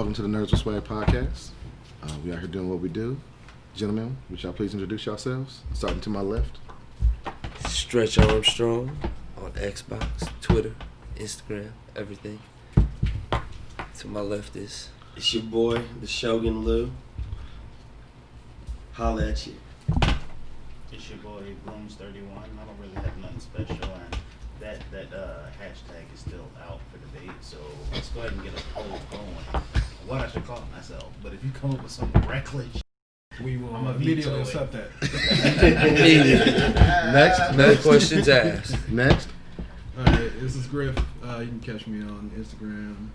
Welcome to the Nerdz Swag podcast. We out here doing what we do. Gentlemen, would y'all please introduce yourselves? Starting to my left. Stretch Armstrong on Xbox, Twitter, Instagram, everything. To my left is... It's your boy, the Shogun Lou. Holla at you. It's your boy, Brooms31. I don't really have nothing special, and that hashtag is still out for debate, so let's go ahead and get a poll going. What I should call it myself, but if you come up with some reckless we will immediately accept that. Next. No questions asked. Next. Alright, this is Griff. You can catch me on Instagram,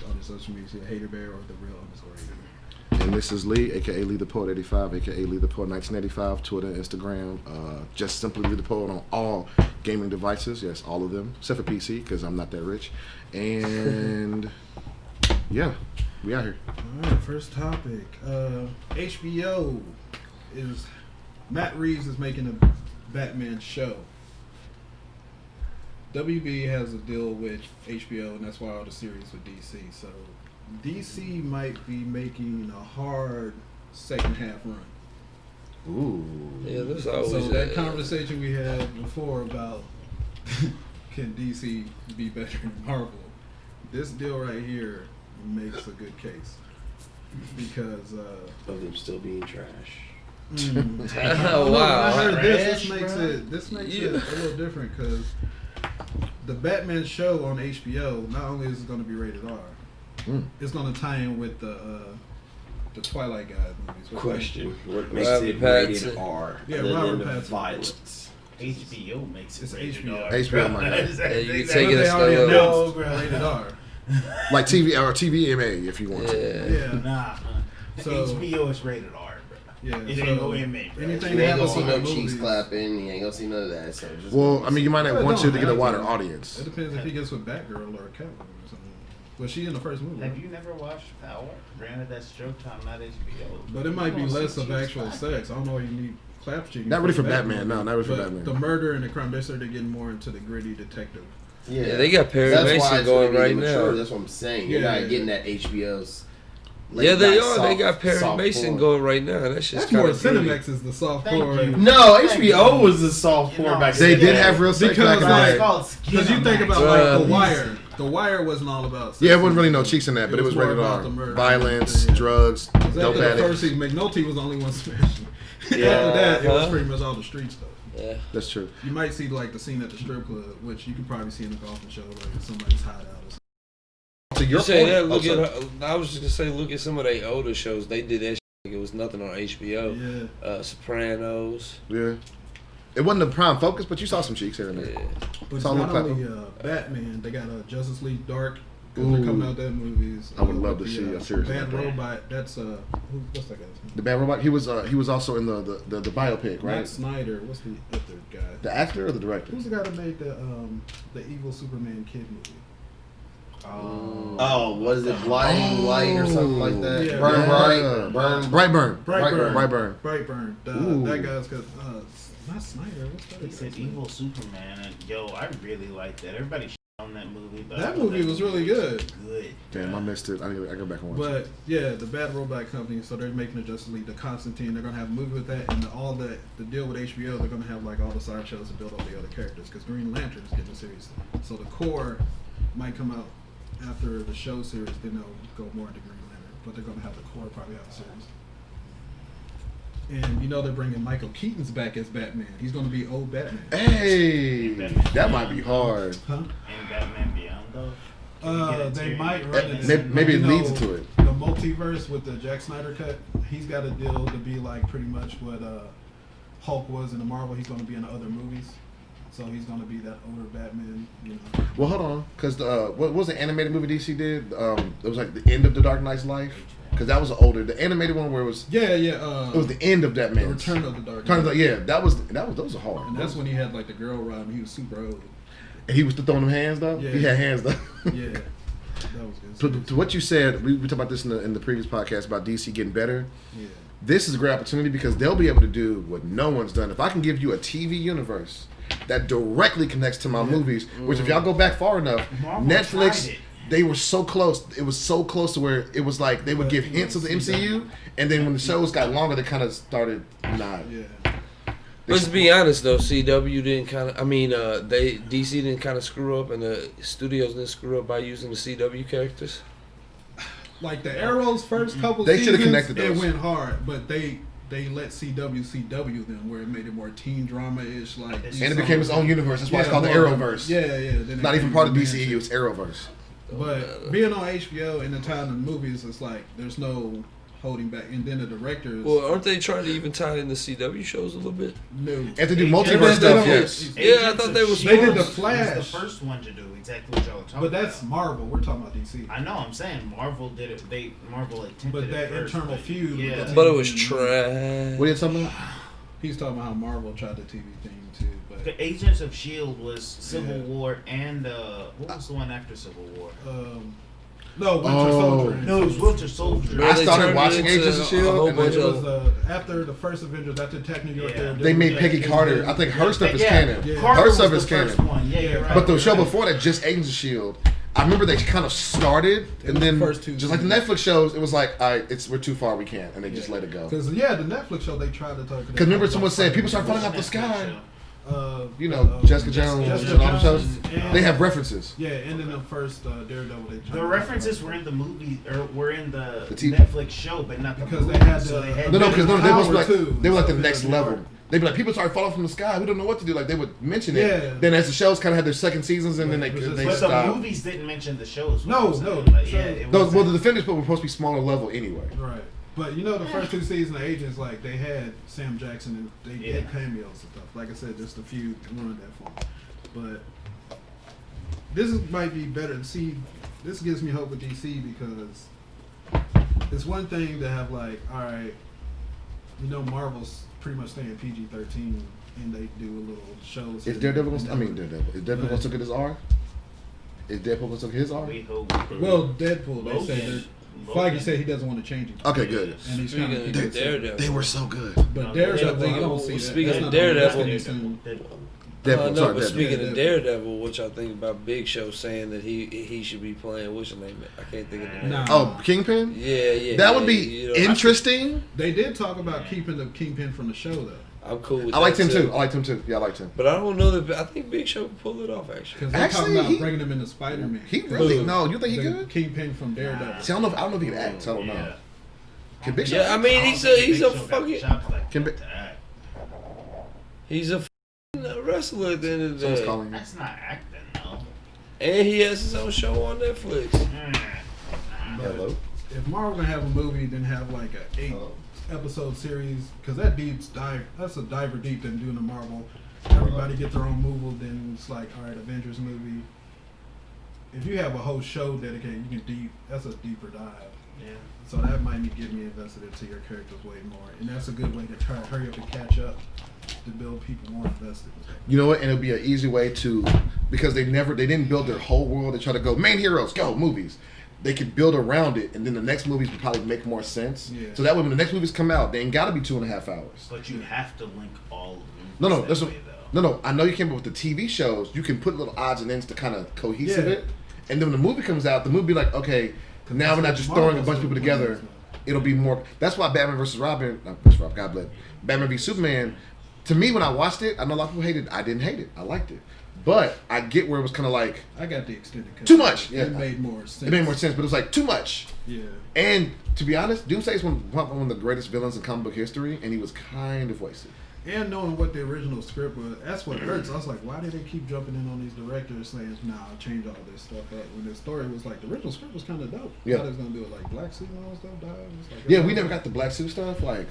all the social media, HaterBear or the real _hater. And this is Lee, aka Lee the Poet 85, aka Lee the Poet 1985, Twitter, Instagram, just simply Lee the Poet on all gaming devices. Yes, all of them, except for PC, because I'm not that rich. And yeah, we out here. Alright, first topic. HBO is Matt Reeves is making a Batman show. WB has a deal with HBO, and that's why all the series with DC. So DC might be making a hard second half run. Ooh. Yeah, there's always So that conversation we had before about can DC be better than Marvel, this deal right here makes a good case because Of them still being trash. Oh, When wow. I heard this Trash, makes bro. it a little different because the Batman show on HBO not only is it going to be rated R, it's going to tie in with the Twilight Guys movies. Question: what makes Robert it rated Pattinson. R? Yeah, other Robert than the Pattinson. violence. HBO makes it It's rated HBO. R. HBO might. Yeah, you can But take it they a already step No, announced bro. rated R. Like TV or TVMA if you want to. Yeah. Yeah. Nah, So- HBO is rated R, bro. Yeah, It so ain't no MA, bro. anything You ain't gonna happens see in no the cheeks movies- clapping. You ain't gonna see none of that. So just Well, I mean, you might not Well, want it to don't get a have wider to. audience. It depends if he gets with Batgirl or Catwoman or something. Well, she in the first movie. Have you never watched Power? Granted, that's Showtime, not HBO. But it might be You don't less see of cheeks actual clapping. sex. I don't know if you need clap cheeks. Not really for Batman, no, not really for But Batman. The murder and the crime, they started getting more into the gritty detective. Yeah, they got Perry That's why Mason it's going gonna be right mature. now. That's what I'm saying. You're Yeah. not getting that HBO's. Yeah, they late-night are. They got Perry soft Mason porn. going right now. That shit's That's more kind of Cinemax is the soft Thank core. you. No, HBO was the soft You porn know, back They then. did have real sex Because, back in the like, day. It's called Skin Because you think about Bruh. like The Wire. The Wire wasn't all about sex. Yeah, it wasn't really no cheeks in that, but it was more rated about R. the murder. Violence, Yeah. drugs, Because dope after the first addicts. season, McNulty was the only one smashing. Yeah. After that, it was Uh-huh. pretty much all the street stuff. Yeah. That's true. You might see like the scene at the strip club, which you could probably see in the golfing show, like somebody's hideout or something. To You your say point, that, look oh, at I was just going to say, look at some of their older shows. They did that shit like it was nothing on HBO. Yeah. Sopranos. yeah. It wasn't a prime focus, but you saw some cheeks here and there. Yeah. But it's Saw not Luke only Batman, they got Justice League Dark. Because they're coming Ooh. out that movies. I would love to with see the, a series Bad about that. Robot. That's what's that guy's name? The Bad Robot. He was also in the biopic, right? Matt Snyder. What's the other guy? The actor or the director? Who's the guy that made the evil Superman kid movie? Oh, was it Blinding Light or something like that? Yeah. Burn Yeah. Bright. Brightburn. Brightburn. Brightburn. Brightburn. Ooh. That guy's got not Snyder. What's that? He guy's said name? Evil Superman, and yo, I really like that. Everybody on that movie, but That movie was really good. Good. Damn, I missed it. I go back and watch But it. yeah, the Bad Robot Company. So they're making the Justice League, the Constantine. They're gonna have a movie with that, and all the deal with HBO. They're gonna have like all the side shows to build all the other characters because Green Lantern's getting a series. So the core might come out after the show series. Then they'll go more into Green Lantern, but they're gonna have the core probably have a series. And you know they're bringing Michael Keaton's back as Batman. He's gonna be old Batman. Hey, that might be hard. Huh? And Batman Beyond, though. Can you get a They Terry might Crews run in it. there? Maybe it You leads know, into it. The multiverse with the Jack Snyder cut, he's got a deal to be like pretty much what Hulk was in the Marvel. He's going to be in the other movies, so he's going to be that older Batman. You know. Well, hold on, because what was the animated movie DC did? It was like the end of the Dark Knight's life, because that was the older, the animated one where it was Yeah. it was the end of that the man. Return of the Dark Turns Knight. out, yeah, those are hard. And that's when he had like the girl ride him. He was super old. And he was still throwing them hands though. Yeah. He had hands though. Yeah, that was good. To what you said, we talked about this in the previous podcast about DC getting better. Yeah. This is a great opportunity because they'll be able to do what no one's done. If I can give you a TV universe that directly connects to my movies, which if y'all go back far enough, Marvel Netflix tried it. they were so close. It was so close to where it was like they would give hints of the MCU, and then when the shows got longer, they kind of started not. Yeah. Let's be honest though, CW didn't kind of. I mean, DC didn't kind of screw up, and the studios didn't screw up by using the CW characters. Like the Arrow's first couple They should seasons, have connected it those. went hard, but they let CW them where it made it more teen drama-ish. Like, And And it became its own universe. That's why it's called the more- Arrowverse. Yeah. Then it Not even became part of romantic. DCEU. It's Arrowverse. But being on HBO and the time of the movies, it's like there's no holding back. And then the directors, Well, aren't they trying to even tie in the CW shows a little bit? no. If they do They multiverse don't- stuff, yes. Yeah, I thought they was- They did the Was Flash. the first one to do exactly what y'all were talking But that's about. Marvel. We're talking about DC. I know. I'm saying Marvel did it. Marvel attempted But it that first, internal but feud with Yeah. the But it was trash. What are you talking about? He's talking about how Marvel tried the TV thing too. But The Agents of S.H.I.E.L.D. was Civil Yeah. War and what was the one after Civil War? no, Winter Oh. Soldier. No, it was Winter Soldier. Bro, I they started turned watching it into Agents of S.H.I.E.L.D. a whole and bunch It then- was after the first Avengers, after Tech New York. Yeah. They made Peggy Carter. I think her stuff is canon. Yeah. Carter Her was stuff the is first canon. one. Yeah, you're right. But the show Right. before that, just Agents of S.H.I.E.L.D., I remember they kind of started, and was then the first two just like the seasons. Netflix shows, it was like, all right, we're too far, we can't, and they just let it go. Because the Netflix show they tried to talk. Because remember someone said people start falling off the sky. You know, uh, Jessica Jones Jessica and all the shows. Jones and- They have references. Yeah, and then the first Daredevil they tried. The references were in the movie, or were in the TV. Netflix show, but not the Because movie. they had so the- they had No, because they must be like too. they were like the So next they level. were- They'd be like, people start falling from the sky. We don't know what to do. Like they would mention it. Yeah. Then as the shows kind of had their second seasons, and then It was just- they But the stopped. movies didn't mention the shows. No, what I'm no, saying. Like, so- yeah, it Those, well, wasn't- the Defenders were supposed to be smaller level anyway. Right. But you know, the first two seasons of Agents, like they had Sam Jackson and they Yeah. did cameos and stuff. Like I said, just a few ruined that for me. But might be better. See, this gives me hope with DC because it's one thing to have like, all right, you know, Marvel's pretty much staying PG-13 and they do a little shows. Is Daredevil gonna? I mean, Daredevil. Is Daredevil gonna still get his R? Is Deadpool gonna still get his R? We hope. Well, Deadpool, they said Logan. Feige said he doesn't want to change it. Okay, good. And he's Speaking kind of of Daredevil, They were so good. But Daredevil, I don't see that. Speaking That's of not Daredevil- anything- Deadpool, no, sorry, but Deadpool. speaking Yeah, of Daredevil, what y'all think about Big Show saying that he should be playing? What's your name? I can't think of the name. Nah. Oh, Kingpin. Yeah. That would yeah, be you know, interesting. They did talk about keeping the Kingpin from the show, though. I'm cool with I liked that him too. I liked him too. Yeah, I liked him. But I don't know that. I think Big Show can pull it off actually. Because they're Actually, talking about he- bringing him into Spider-Man. He really Who? no. You think he The could? Kingpin from Daredevil. See, I don't know if he can act. So I don't know. Yeah. Can Big Show? Yeah, I mean he's a fucking Can Big- he's a fucking wrestler at the end of the Someone's day, calling you. That's not acting, though. and he has his own show on Netflix. But Hello. if Marvel gonna have a movie, then have like a 8-episode series, because that's a diver deep than doing a Marvel. Everybody get their own movie, then it's like, all right, Avengers movie. If you have a whole show dedicated, you can that's a deeper dive. Yeah. So that might get me invested into your characters way more, and that's a good way to try to hurry up and catch up to build people more invested. You know what? And it'll be an easy way to, because they didn't build their whole world. They try to go main heroes, go movies. They could build around it, and then the next movies would probably make more sense. Yeah. So that way, when the next movies come out, they ain't got to be 2.5 hours. But you have to link all of them. No, that that's way, though. no. I know you can, but with the TV shows, you can put little odds and ends to kind of cohesive Yeah. it. And then when the movie comes out, the movie be like, okay, now we're not just throwing a bunch of people together. It'll be more. That's why Batman vs. Robin, God bless, Batman v Superman. To me, when I watched it, I know a lot of people hated it. I didn't hate it. I liked it. But I get where it was kind of like I got the extended cut. too much. Yeah, It made more sense. it made more sense, but it was like too much. Yeah. And to be honest, Doomsday is one of the greatest villains in comic book history, and he was kind of wasted. And knowing what the original script was, that's what hurts. I was like, why did they keep jumping in on these directors saying, nah, I'll change all this stuff up? When the story was like, the original script was kind of dope. Yeah. I thought they was going to do it like Black Suit and all that stuff died. It's like, Yeah, we never got the black suit stuff. Like,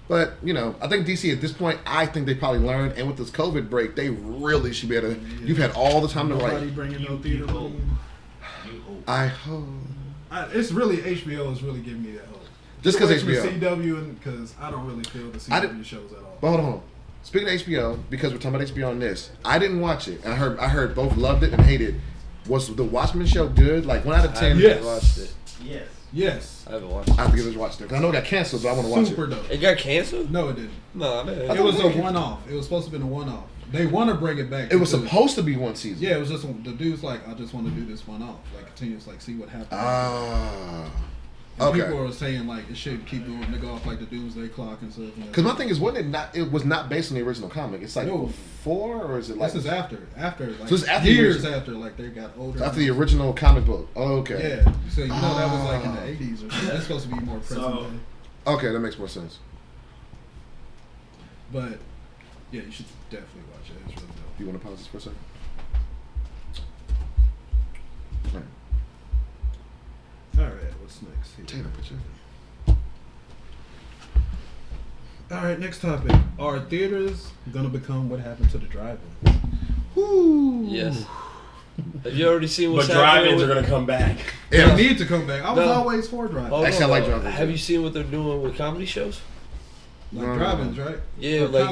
but you know, I think DC at this point, I think they probably learned, and with this COVID break, they really should be able to. Yeah. You've had all the time to Nobody write. bringing no You theater hope. money. You hope. I hope. It's really, HBO is really giving me that hope. Just because Away from HBO. CW, and because I don't really feel the I CW didn't- shows at all. But hold on. Speaking of HBO, because we're talking about HBO on this, I didn't watch it. And I heard both loved it and hated. Was the Watchmen show good? Like 1 out of 10. I Yes. haven't watched it. Yes. Yes. I haven't watched I it. have to give it a watch. I know it got canceled, but I want to watch Super it. dope. It got canceled? No, it didn't. No, I mean, I It was a thought it was- one-off. It was supposed to have been a one-off. They want to bring it back. It was because- supposed to be one season. Yeah, it was just the dude's like, I just want to do this one off, like continuous, like see what happens. Ah. And Okay. people are saying like it should keep going to go off like the Doomsday Clock and stuff. Because my thing is, wasn't it not? It was not based on the original comic. It's like No. before, or is it like This is after like So it's after the years original- after like they got older. after the original comic book? Oh, okay. Yeah, so you know that was like in the 80s or something. That's supposed to be more present So- day. Okay, that makes more sense. But yeah, you should definitely watch it. It's really dope. You want to pause this for a second? All right. All right, what's next? Here? Take that picture. All right, next topic. Are theaters gonna become what happened to the drive-in? Woo. Yes. Have you already seen what's But happening drive-ins with... are gonna come back. Yeah. They need to come back. I was No. always for drive-in. Hold Actually, on, I like though. drive-ins, Have yeah. you seen what they're doing with comedy shows? Like No. drive-ins, right? Yeah, Or like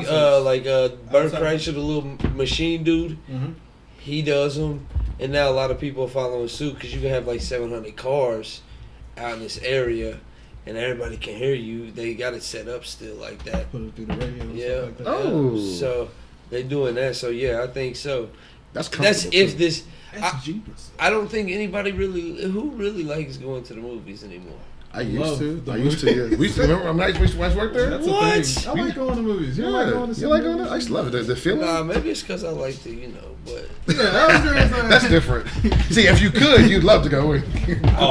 concerts. Bert Outside. Kreischer, the little machine dude. Mm-hmm. He does them, and now a lot of people are following suit because you can have like 700 cars out in this area, and everybody can hear you. They got it set up still like that. Put it through the radio and Yeah. stuff like that. Oh. So they doing that. So yeah, I think so. That's That's comfortable, if too. this. That's genius. I don't think anybody who really likes going to the movies anymore. I used Love to. the I used to. Yeah. We used to remember. I used to work there. That's What? a thing. I like going to movies. You like going to see you like going movies? there? I used to love it. The feeling. Nah, maybe it's because I like to, but Yeah, that was great. That's different. See, if you could, you'd love to go. Oh,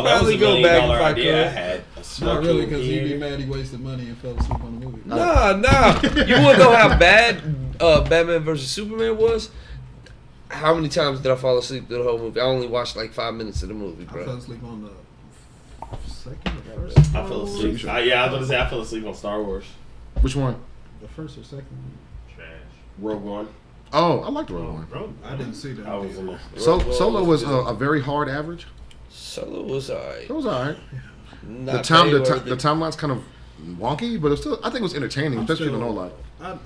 that was probably a go $1 back million if I idea I could. had. A Not smoking really, because he'd be theater. mad he wasted money and fell asleep on the movie. nah. You want to know how bad Batman versus Superman was? How many times did I fall asleep through the whole movie? I only watched like 5 minutes of the movie, I fell bro. asleep on the second or first. I fell asleep. Yeah, I was going to say I fell asleep on Star Wars. Which one? The first or second one. Trash. Rogue One. Oh, I liked Rogue One. Bro, I didn't see that. I was in the. Solo was a very hard average. Solo was alright. It was alright. Not The Payworthy. timeline's kind of wonky, but it's still. I think it was entertaining, I'm especially if you still- don't know a lot.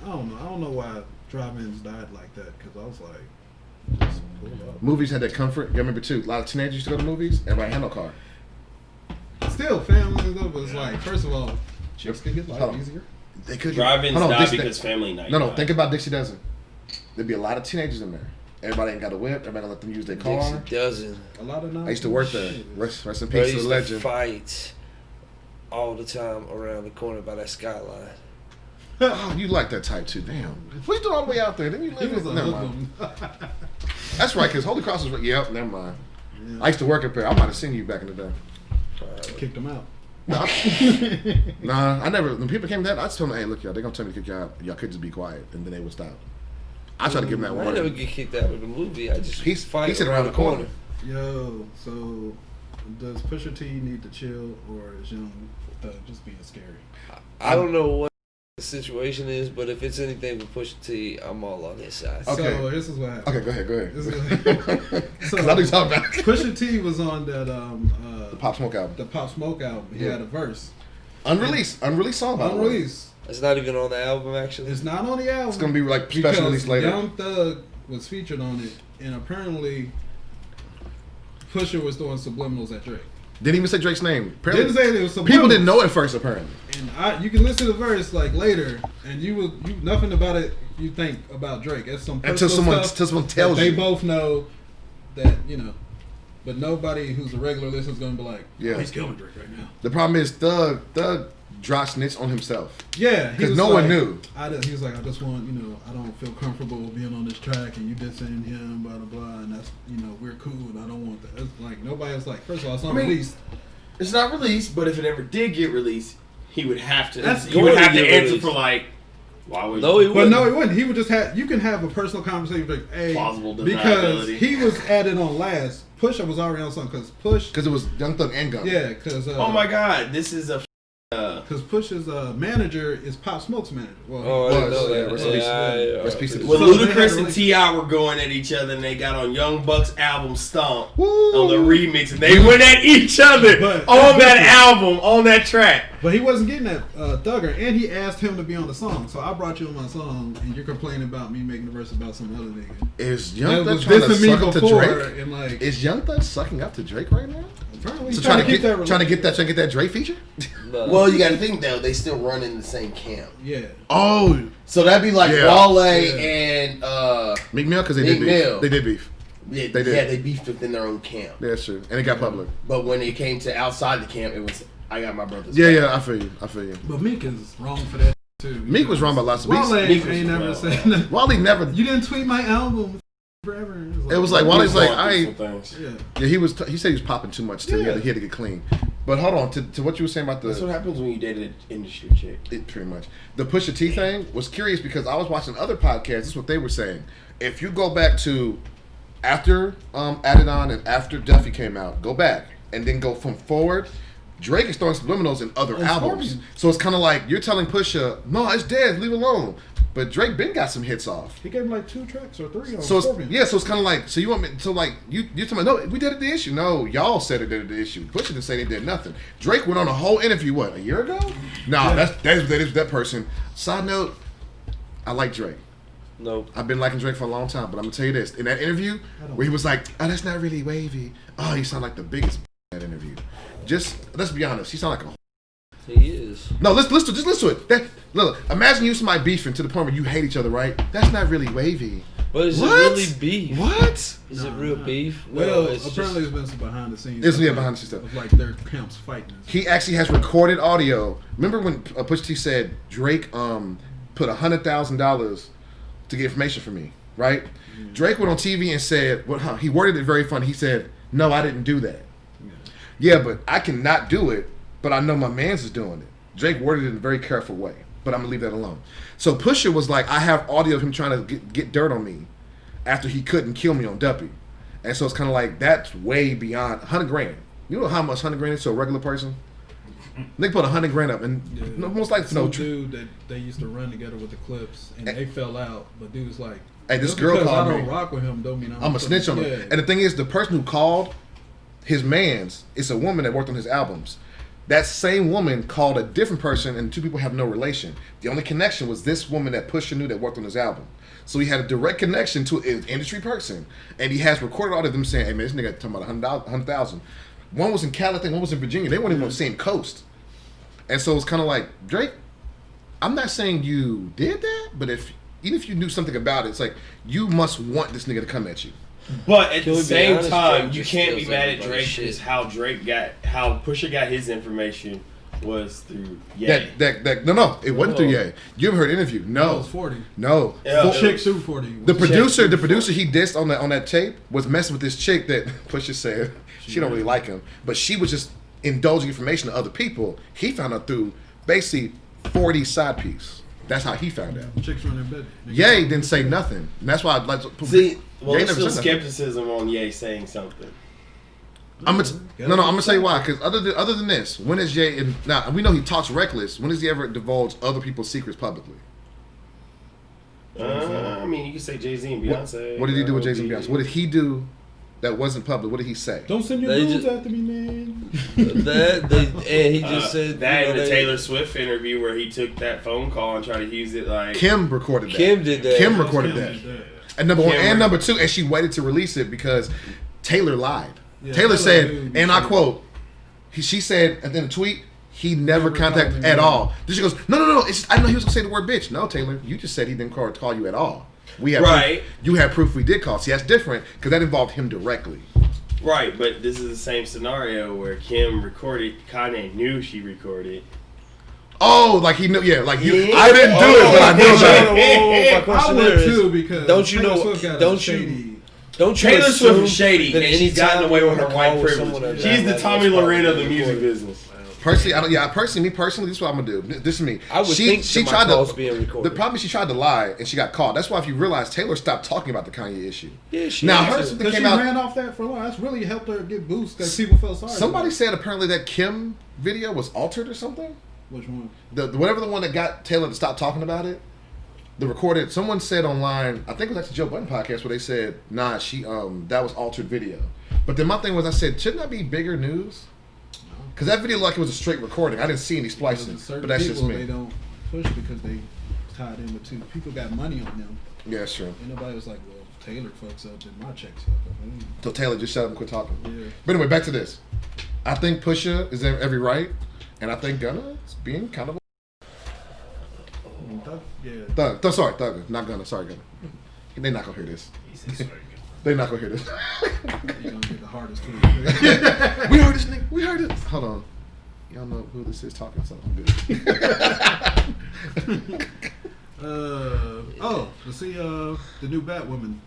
I don't know. I don't know why drive-ins died like that, because I was like, just pull up. Movies had that comfort. You remember too? A lot of teenagers used to go to movies. Everybody had no car. Still, family and stuff, but it's like, first of all, chicks can get life Hold on. easier. They could Drive-ins Hold on, died this- because family night. No, died. think about Dixie Dozen. There'd be a lot of teenagers in there. Everybody ain't got a whip. Everybody gonna let them use their car. Dixie doesn't. A lot of I used to work there. Rest in Bro, I peace to used the to legend. fight all the time around the corner by that skyline. Oh, you like that type too? Damn. What you doing all the way out there? Didn't you He live was a Never mind. hoodlum. That's right, because Holy Cross was right. Yep, never mind. Yeah. I used to work up there. I might have seen you back in the day. Kicked him out. Nah, I never. When people came to that, I just told them, hey, look, y'all, they're going to tell me to kick y'all out. Y'all could just be quiet. And then they would stop. I tried to give them that I never warning. get kicked out of the movie. I just He's fight sitting around the corner. Yo, so does Pusha T need to chill, or is Young just being scary? I don't know what the situation is, but if it's anything with Pusha T, I'm all on his side. Okay. So this is what happened. Okay, go ahead. This is what Because I know you're talking about Pusha T was on that the Pop Smoke album. the Pop Smoke album. He Yeah. had a verse. Unreleased song, by the way. Unreleased. It's not even on the album, actually. It's not on the album. It's going to be like because special release later. Young Thug was featured on it, and apparently Pusha was doing subliminals at Drake. Didn't even say Drake's name. Apparently, Didn't say it was subliminals. people didn't know at first, apparently. And you can listen to the verse like later, and you nothing about it you think about Drake. It's some Until personal someone stuff tells that they you. both know that but nobody who's a regular listener is gonna be like, Yeah. oh, he's killing Drake right now. The problem is Thug dropped snitch on himself. Yeah, he 'Cause was no one knew. He was like, I just want, I don't feel comfortable being on this track, and you dissing him, blah blah blah, and that's, we're cool, and I don't want that. It's like nobody was like, first of all, it's not released. It's not released, but if it ever did get released, he would have to. That's He would going have to to get answer released. for like, why would No, he But wouldn't. no, he wouldn't. He would just have. You can have a personal conversation with like, hey, Plausible because deniability. he was added on last. Pusha was already on something because Because it was Young Thug and Gunna. yeah, because Oh my God, this is a. because Pusha's manager is Pop Smoke's manager. Well, Oh, I didn't know Was, yeah, that. rest in peace. Yeah. Rest in peace to the When So they Ludacris had and to T.I. were going at each other, and they got on Young Buck's album Stomp Woo. on the remix, and they went at each other But- on that album, on that track. but he wasn't getting that Thugger, and he asked him to be on the song. So I brought you on my song, and you're complaining about me making the verse about some other nigga. Is That Young Thug was trying to dissing me suck up to before, Drake? and like Is Young Thug sucking up to Drake right now? apparently So he's trying to keep get that that Drake feature? No. Well, you got to think though, they still run in the same camp. Yeah. Oh, So that'd be like Yeah. Wale Yeah. and Meek Mill, because they Meek did beef. Mill. They did beef. Yeah, They did. yeah, they beefed within their own camp. Yeah, that's true. And it got public. But when it came to outside the camp, it was I got my brother's Yeah, back. yeah, I feel you. But Meek is wrong for that too. Meek was wrong about lots of beats. Wale Meek was ain't never wrong. said nothing. Wally never. You didn't tweet my album forever. It was like Wally's like, I ain't. Yeah. Yeah, he said he was popping too much too. He had to get clean. But hold on to what you were saying about That's what the happens when you date an industry chick. it pretty much the Pusha T thing was curious because I was watching other podcasts. This is what they were saying. If you go back to after Added On and after Duffy came out, go back and then go from forward. Drake is throwing subliminals in other albums, Scorpion. so it's kind of like you're telling Pusha, no, it's dead, leave it alone. But Drake been got some hits off. He gave him like 2 tracks or 3 on So it's, Scorpion. yeah, so it's kind of like, so you want me to like you're telling me, no, we did it the issue. No, y'all said it did the issue. Pusha didn't say they did nothing. Drake went on a whole interview a year ago? Nah, Yeah. that's that person. Side note, I like Drake. No. I've been liking Drake for a long time, but I'm gonna tell you this: in that interview where he was like, "Oh, that's not really wavy." Oh, he sounded like the biggest in that interview. Just let's be honest, he sounded like a. He is. No, let's listen to it. That, look, imagine you and somebody beefing to the point where you hate each other, right? That's not really wavy. But is What? it really beef? What? Is it real beef? No, Well, it's apparently just, there's been some behind the scenes. It's stuff, behind the scenes stuff. Of like their camps fighting. He actually has recorded audio. Remember when Pusha T said Drake put $100,000 to get information from me, right? Mm-hmm. Drake went on TV and said, well, he worded it very funny. He said, "No, I didn't do that." Yeah, but I cannot do it, but I know my man's is doing it. Drake worded it in a very careful way, but I'm gonna leave that alone. So Pusha was like, I have audio of him trying to get dirt on me after he couldn't kill me on Duppy. And so it's kind of like, that's way beyond 100 grand. You know how much 100 grand is to a regular person? They put 100 grand up, and most likely Some no. dude that they used to run together with the Clips, and they fell out. But dude was like, Hey, this "Just girl because called I don't me. rock with him, don't mean I'm a snitch on him." Yeah. And the thing is, the person who called his man's is a woman that worked on his albums. That same woman called a different person, and 2 people have no relation. The only connection was this woman that Pusha knew that worked on his album. So he had a direct connection to an industry person, and he has recorded all of them saying, "Hey man, this nigga talking about 100,000." One was in Cali, I think one was in Virginia. They weren't even on the same coast, and so it's kind of like, Drake, I'm not saying you did that, but even if you knew something about it, it's like you must want this nigga to come at you. But at Can the we be same honest, time, Drake you just can't be steals mad at everybody's Drake shit. because how Pusha got his information was through Ye. No, it wasn't through Ye. You ever heard an interview? That No, was 40. no. Yeah. The it chick was- Super 40. The producer he dissed on that tape was messing with this chick that Pusha said she don't really like him, but she was just indulging information to other people. He found out through basically 40 side piece. That's how he found out. Chicks running bed. Ye didn't say nothing, and that's why I'd like to. See, well, Ye there's never still said nothing. skepticism on Ye saying something. I'm gonna tell you why. Because other than this, when is Ye? Now we know he talks reckless. When does he ever divulge other people's secrets publicly? I mean, you can say Jay-Z and Beyonce. What did he do with Jay-Z and Beyonce? What did he do that wasn't public? What did he say? Don't send your They dudes just- after me, man. And he just said that you know, in the they- Taylor Swift interview where he took that phone call and tried to use it like Kim recorded that. Kim did that. Kim recorded that. And number one, Kim and re- number 2, and she waited to release it because Taylor lied. Yeah, Taylor Taylor said, knew and I before. quote, she said at the end of the tweet, he never Never contacted called me, at no. all. Then she goes, no. It's just, I know he was gonna say the word bitch. No, Taylor, you just said he didn't call you at all. We have Right. Proof. You have proof we did call. See, that's different because that involved him directly. right, but this is the same scenario where Kim recorded. Kanye knew she recorded. Oh, like he knew. Yeah, like you. Yeah. I didn't do it, but I knew about it. My I question would there is, too because don't you Taylor know- Swift got a don't you- shady- don't you Taylor Swift assume is shady, that and she's gotten anytime away you with her wanna white call with someone privilege. that She's the that Tommy was Loren of the probably music recorded. business. Personally, I don't. Yeah, personally, this is what I'm gonna do. This is me. I would think that my calls being recorded. The problem is she tried to lie and she got caught. That's why if you realize Taylor stopped talking about the Kanye issue. Yeah, she Now had her to. something Because she came out. ran off that for a while. That's really helped her get boosts because people felt sorry. Somebody for said apparently that Kim video was altered or something. her. Which one? The whatever the one that got Taylor to stop talking about it. The recorded. Someone said online. I think it was actually Joe Budden podcast where they said, "Nah, she that was altered video." But then my thing was, I said, shouldn't that be bigger news? Because that video looked like it was a straight recording. I didn't see any splicing, Because certain but that's just people, me. They don't push because they tied in with two people got money on them. Yeah, that's true. And nobody was like, well, if Taylor fucks up, then my check's up. So Taylor, just shut up and quit talking. Yeah. But anyway, back to this. I think Pusha is in every right, and I think Gunna is being kind of Yeah. Thug, not Gunna. Sorry, Gunna. They're not gonna hear this. He said swear to God. They're not gonna hear this. You're gonna get the hardest food. We heard this nigga. We heard it. Hold on. Y'all know who this is talking, so I'm good. To see the new Batwoman.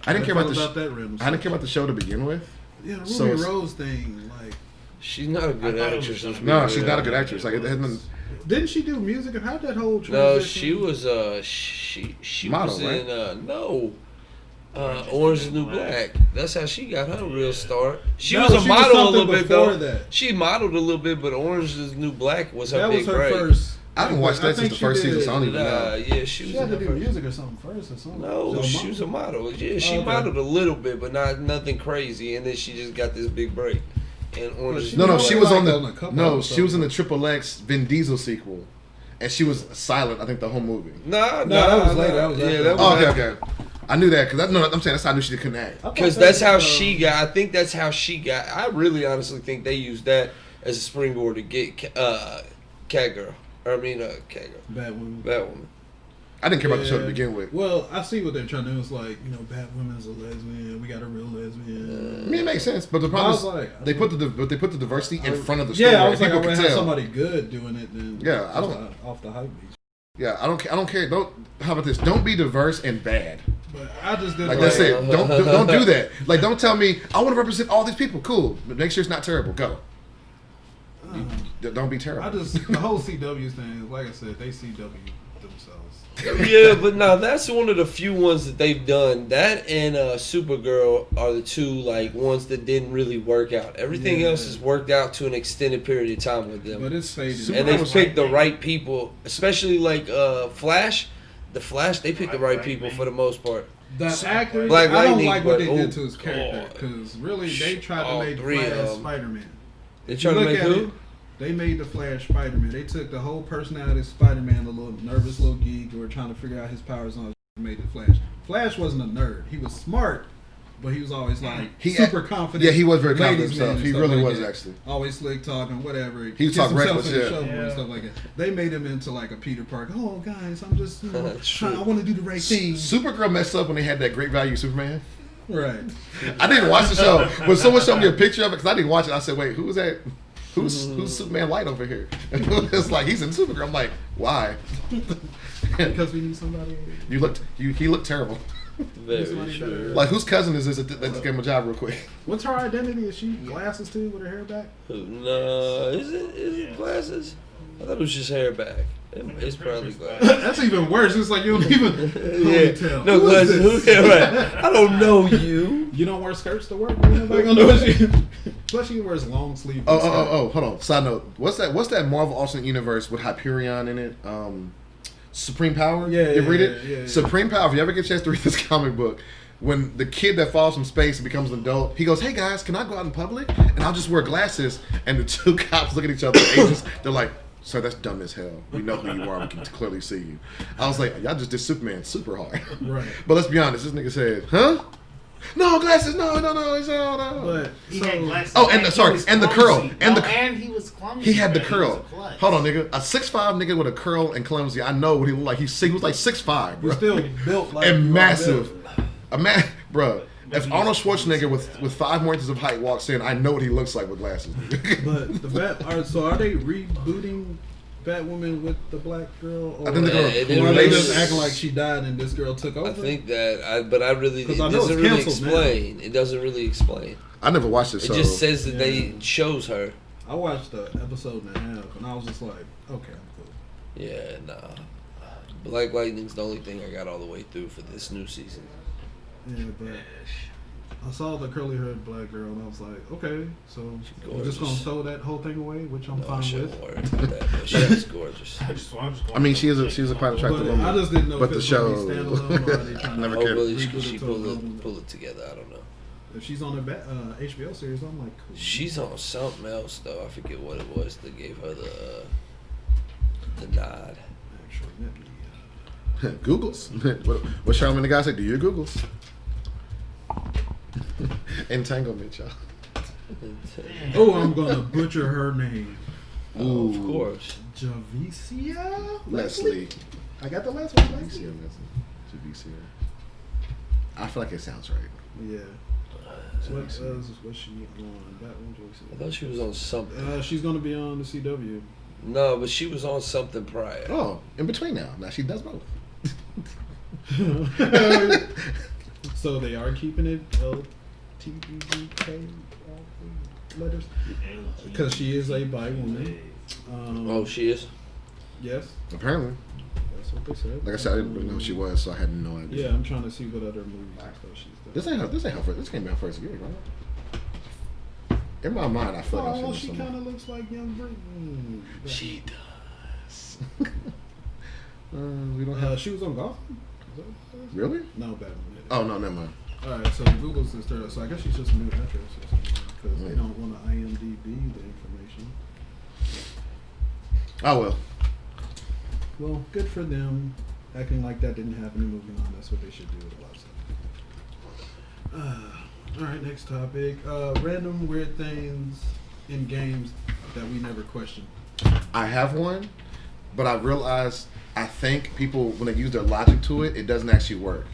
I didn't care about the that random I didn't care about the show to begin with. Yeah, the Ruby So it's- Rose thing, like, She's not a good I thought it actress. was No, she's not a good actress. Like it hasn't. didn't she do music and how'd that whole transition? No, she was she Model, was right? in Orange is the New Black. That's how she got her real start. She No, was a she was model a something little bit before though. that. She modeled a little bit, but Orange is the New Black was her That big was her break. first. I haven't watched that since the first season, so I don't even know. Yeah, she She was had in to the do first. music or something first or something. No, she was a model. Yeah, she Okay. modeled a little bit, but not nothing crazy. And then she just got this big break. And Orange is she- No, the New she Black. was on on a the couple no, episodes. she was in the Triple X Vin Diesel sequel, and she was silent. I think the whole movie. Nah, that was later. That was yeah, after. that was Oh, okay, after. okay. I knew that because I'm saying that's how I knew she couldn't act. Because that's how she got. I think that's how she got. I really honestly think they used that as a springboard to get Catgirl. Catgirl. Batwoman. I didn't care about the show to begin with. Well, I see what they're trying to do. It's like, Batwoman's a lesbian. We got a real lesbian. I mean, it makes sense, but the I problem was is like, they put the diversity in front of the story. yeah, I was and like, I people would can have tell. somebody good doing it than Yeah, I just don't- off the hype beat. Yeah, I don't care. How about this? Don't be diverse and bad. But I just didn't Like like that's it. Don't do that. Like don't tell me I want to represent all these people. Cool, but make sure it's not terrible. Go. Don't be terrible. the whole CW thing, like I said, they CW themselves. Yeah, but no, that's one of the few ones that they've done. That and Supergirl are the two like ones that didn't really work out. Everything Yeah. else has worked out to an extended period of time with them. But it's faded. And they was picked the right people, especially like Flash. The Flash, they picked the right people for the most part. The actors, Black I don't Lightning, like what but- they oh, did to his character God. because really they tried All to make three of Flash them. Spider-Man. They If trying you to look make at who? it, they made the Flash Spider-Man. They took the whole personality of Spider-Man, the little nervous little geek who were trying to figure out his powers and all that, and made the Flash. Flash wasn't a nerd. He was smart, but he was always like super confident. Yeah, he was very confident ladies' man himself. and He stuff really like was that. actually. Always slick talking, whatever. He Gets talk himself reckless, in the yeah. show and stuff like that. They made him into like a Peter Parker. Oh, guys, I'm just, True. I want to do the right thing. Supergirl messed up when they had that great value Superman. Right. I didn't watch the show. When someone showed me a picture of it, because I didn't watch it, I said, "Wait, who was that? Who's Superman Light over here?" It's like he's in Supergirl. I'm like, why? Because we need somebody. He looked terrible. Very Somebody true. better- Like whose cousin is this that just gave him a job real quick? What's her identity? Is she glasses too with her hair back? No, is it glasses? I thought it was just hair back. It's probably glasses. That's even worse. It's like you don't even Yeah, tell. no Who is glasses. this? Yeah, right. I don't know you. You don't wear skirts to work. Nobody gonna know what she. Plus, she wears long sleeve. Oh, hold on. Side note. What's that Marvel alternate universe with Hyperion in it? Supreme Power? Yeah, You ever read yeah, it? yeah. Supreme Power, if you ever get a chance to read this comic book, when the kid that falls from space and becomes an adult, he goes, "Hey guys, can I go out in public? And I'll just wear glasses." And the two cops look at each other, agents, they're like, "Sir, that's dumb as hell. We know who you are. We can clearly see you." I was like, y'all just did Superman super hard. Right. But let's be honest, this nigga said, "Huh? No glasses, no, it's no." But He had glasses. Oh, and he sorry, was and the clumsy. curl, and No, the- and he was clumsy. He had the bro. curl. He was a klutz. Hold on, nigga. A 6'5" nigga with a curl and clumsy. I know what he looked like. He was like 6'5", bro. he's still built like And you are massive. built. Bro. If Arnold Schwarzenegger with 5 more inches of height walks in, I know what he looks like with glasses. But are they rebooting Batwoman with the black girl? Or, I think they're gonna- It or didn't are they really- just acting like she died and this girl took over? I think that, but I really, it 'Cause I know doesn't it's really canceled now. explain. It doesn't really explain. I never watched it, It so just says that Yeah. they shows her. I watched the episode and a half, and I was just like, okay, I'm cool. Yeah, nah. Black Lightning's the only thing I got all the way through for this new season. Yeah, but I saw the curly-haired black girl, and I was like, okay, so we're just gonna gorgeous. throw that whole thing away, which I'm No, I fine shouldn't with. worry about that, but she's gorgeous. I mean, she is a quite attractive But woman. I just didn't know But if the it's gonna be show, standalone or are they trying never to cared. Hopefully reboot she it to a little- pull it together. I don't know. If she's on the HBO series, I'm like, cool. She's on something else though. I forget what it was that gave her the nod. Actually, let me, Googles. What Charlamagne the guy said? Do your Googles. Entanglement, y'all. Oh, I'm gonna butcher her name. Oh, of Ooh. course. Javicia Leslie. I got the last one. Leslie. Leslie. To be serious. I feel like it sounds right. Yeah. What's she on? I thought she was on something. She's gonna be on the CW. No, but she was on something prior. Oh, in between now. Now she does both. So they are keeping it LTBK letters because she is a bi woman. Oh, she is? Yes. Apparently. That's what they said. Like I said, I didn't know who she was, so I had no idea. Yeah, I'm trying to see what other movies and stuff she's done. This ain't her first. This can't be her first gig, right? In my mind, I feel like I've Oh, seen she this kind somewhere. of looks like young Britney. She does. We don't have. She was on Golf. Really? No, Batman. Oh no, never mind. All right, so Google's this third. So I guess she's just a new actress or something because they don't want to IMDb the information. Oh well. Well, good for them. Acting like that didn't happen and moving on. That's what they should do with a lot of stuff. All right, next topic. Random weird things in games that we never questioned. I have one, but I realized I think people when they use their logic to it, it doesn't actually work.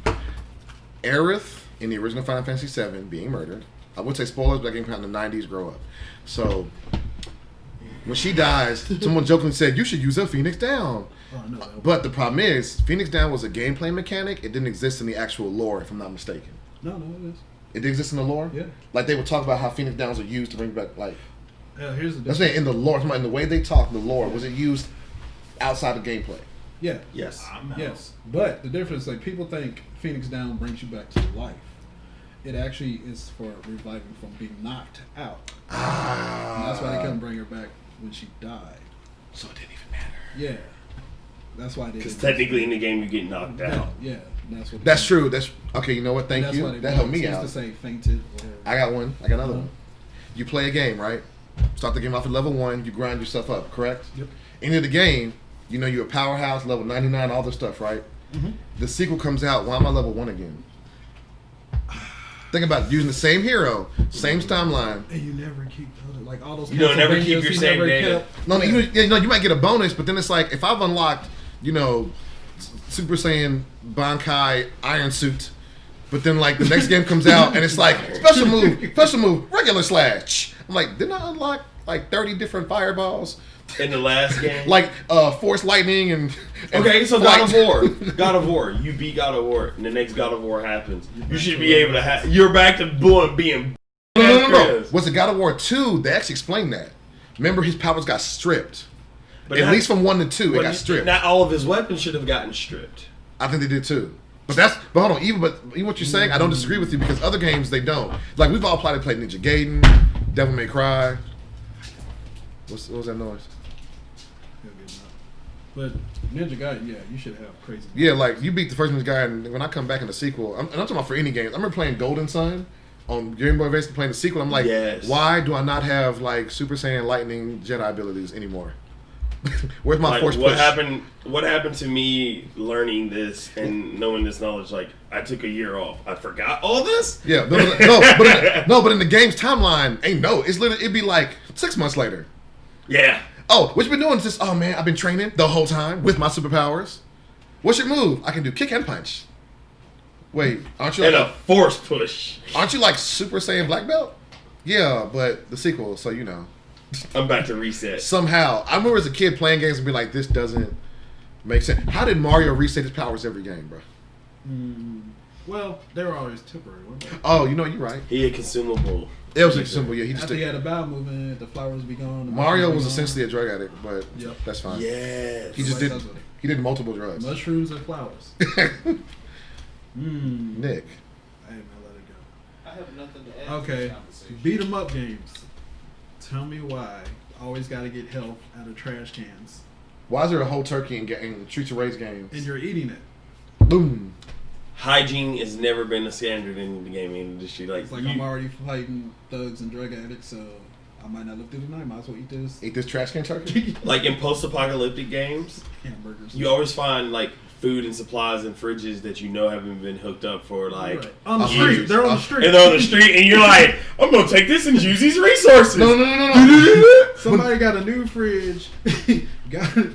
Aerith in the original Final Fantasy VII being murdered. I would say spoilers, but that game came out in the 90s. Grow up. So when she dies, someone jokingly said you should use a Phoenix Down. Oh, no. But the problem is, Phoenix Down was a gameplay mechanic. It didn't exist in the actual lore, if I'm not mistaken. No, it is. It exists in the lore? Yeah. Like, they would talk about how Phoenix Downs are used to bring back, like... Here's the That's difference. saying in the lore, in the way they talk, in the lore, was it used outside of gameplay? Yeah. Yes. Yes. But the difference, like, people think Phoenix Down brings you back to life. It actually is for reviving from being knocked out. And that's why they couldn't bring her back when she died. So it didn't even matter. Yeah. That's why they Because didn't- technically in the game you get knocked out. Yeah. That's what. That's true. That's okay. You know what? Thank That's you. why they That helped me used out. to say fainted. Or, I got one. I got another Uh-huh. one. You play a game, right? Start the game off at level 1. You grind yourself up, correct? Yep. End of the game, you know you're a powerhouse, level 99, all this stuff, right? Mm-hmm. The sequel comes out. Why am I level 1 again? Think about it. Using the same hero, same timeline. And you never keep like all those. You don't ever Castlevanias, keep your you same never data. kept- No, you might get a bonus, but then it's like if I've unlocked, Super Saiyan Bankai Iron Suit, but then like the next game comes out and it's like special move, regular slash. I'm like, didn't I unlock like 30 different fireballs? In the last game. Like Force Lightning and Okay, so Flight. God of War. God of War. You beat God of War, and the next God of War happens. You should be able to have. You're back to being. No. Was it God of War 2? They actually explained that. Remember, his powers got stripped. But At not- least from 1 to 2, it but got stripped. Not all of his weapons should have gotten stripped. I think they did too. But hold on, even what you're saying, I don't disagree with you because other games they don't. Like we've all played Ninja Gaiden, Devil May Cry. What was that noise? But Ninja Gaiden, yeah, you should have crazy. Yeah, like you beat the first Ninja Gaiden, and when I come back in the sequel, and I'm talking about for any games. I remember playing Golden Sun on Game Boy Advance, playing the sequel. I'm like, Yes. why do I not have like Super Saiyan Lightning Jedi abilities anymore? Where's my Like, force what push? happened? What happened to me learning this and knowing this knowledge? Like I took a year off. I forgot all this. Yeah, but in the game's timeline, it's literally it'd be like 6 months later. Yeah. Oh, what you been doing? Just man, I've been training the whole time with my superpowers. What's your move? I can do kick and punch. Wait, aren't you And a like, force push. aren't you like Super Saiyan Black Belt? Yeah, but the sequel, so you know. I'm about to reset. Somehow, I remember as a kid playing games and be like, this doesn't make sense. How did Mario reset his powers every game, bro? Well, they were always temporary, weren't they? Oh, you're right. He a consumable. It was simple, yeah. He just After he had a bowel movement, the flowers would be gone. the Mario mushrooms was be gone. essentially a drug addict, but Yep. that's fine. Yes. He just Like did. that. He did multiple drugs. Mushrooms and flowers. Nick, Hey man, let it go. I have nothing to add to Okay, this conversation. beat 'em up games. Tell me why. Always got to get health out of trash cans, why is there a whole turkey in Streets of Rage games? and you're eating it. Boom. Hygiene has never been a standard in the gaming industry. Like, It's like you- I'm already fighting thugs and drug addicts, so I might not live through the night. Might as well eat this Eat this trash can turkey. like in post-apocalyptic games, hamburgers. you always find like food and supplies in fridges that you know haven't been hooked up for like. Right. On the years. street. They're on the street. And they're on the street, and you're like, "I'm gonna take this and use these resources." No. Somebody got a new fridge.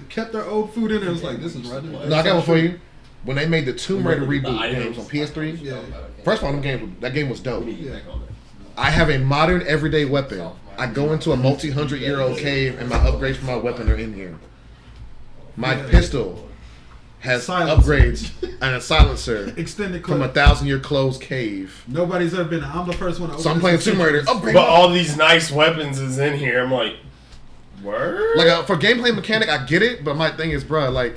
Kept their old food in there. It's like this is right. No, I got one for you. when they made the Tomb Raider reboot items. games on PS3. Yeah. First of all, that game was dope. We need to get back on that. I have a modern everyday weapon. I go into a multi-100-year-old cave, and my upgrades for my weapon are in here. My pistol has Silencer. upgrades and a silencer Extended from clip. a 1,000-year closed cave. Nobody's ever been. I'm the first one to So I'm open playing this Tomb Raider. extension. Upgrade. But all these nice weapons is in here. I'm like, word? Like for gameplay mechanic, I get it, but my thing is, bruh, like,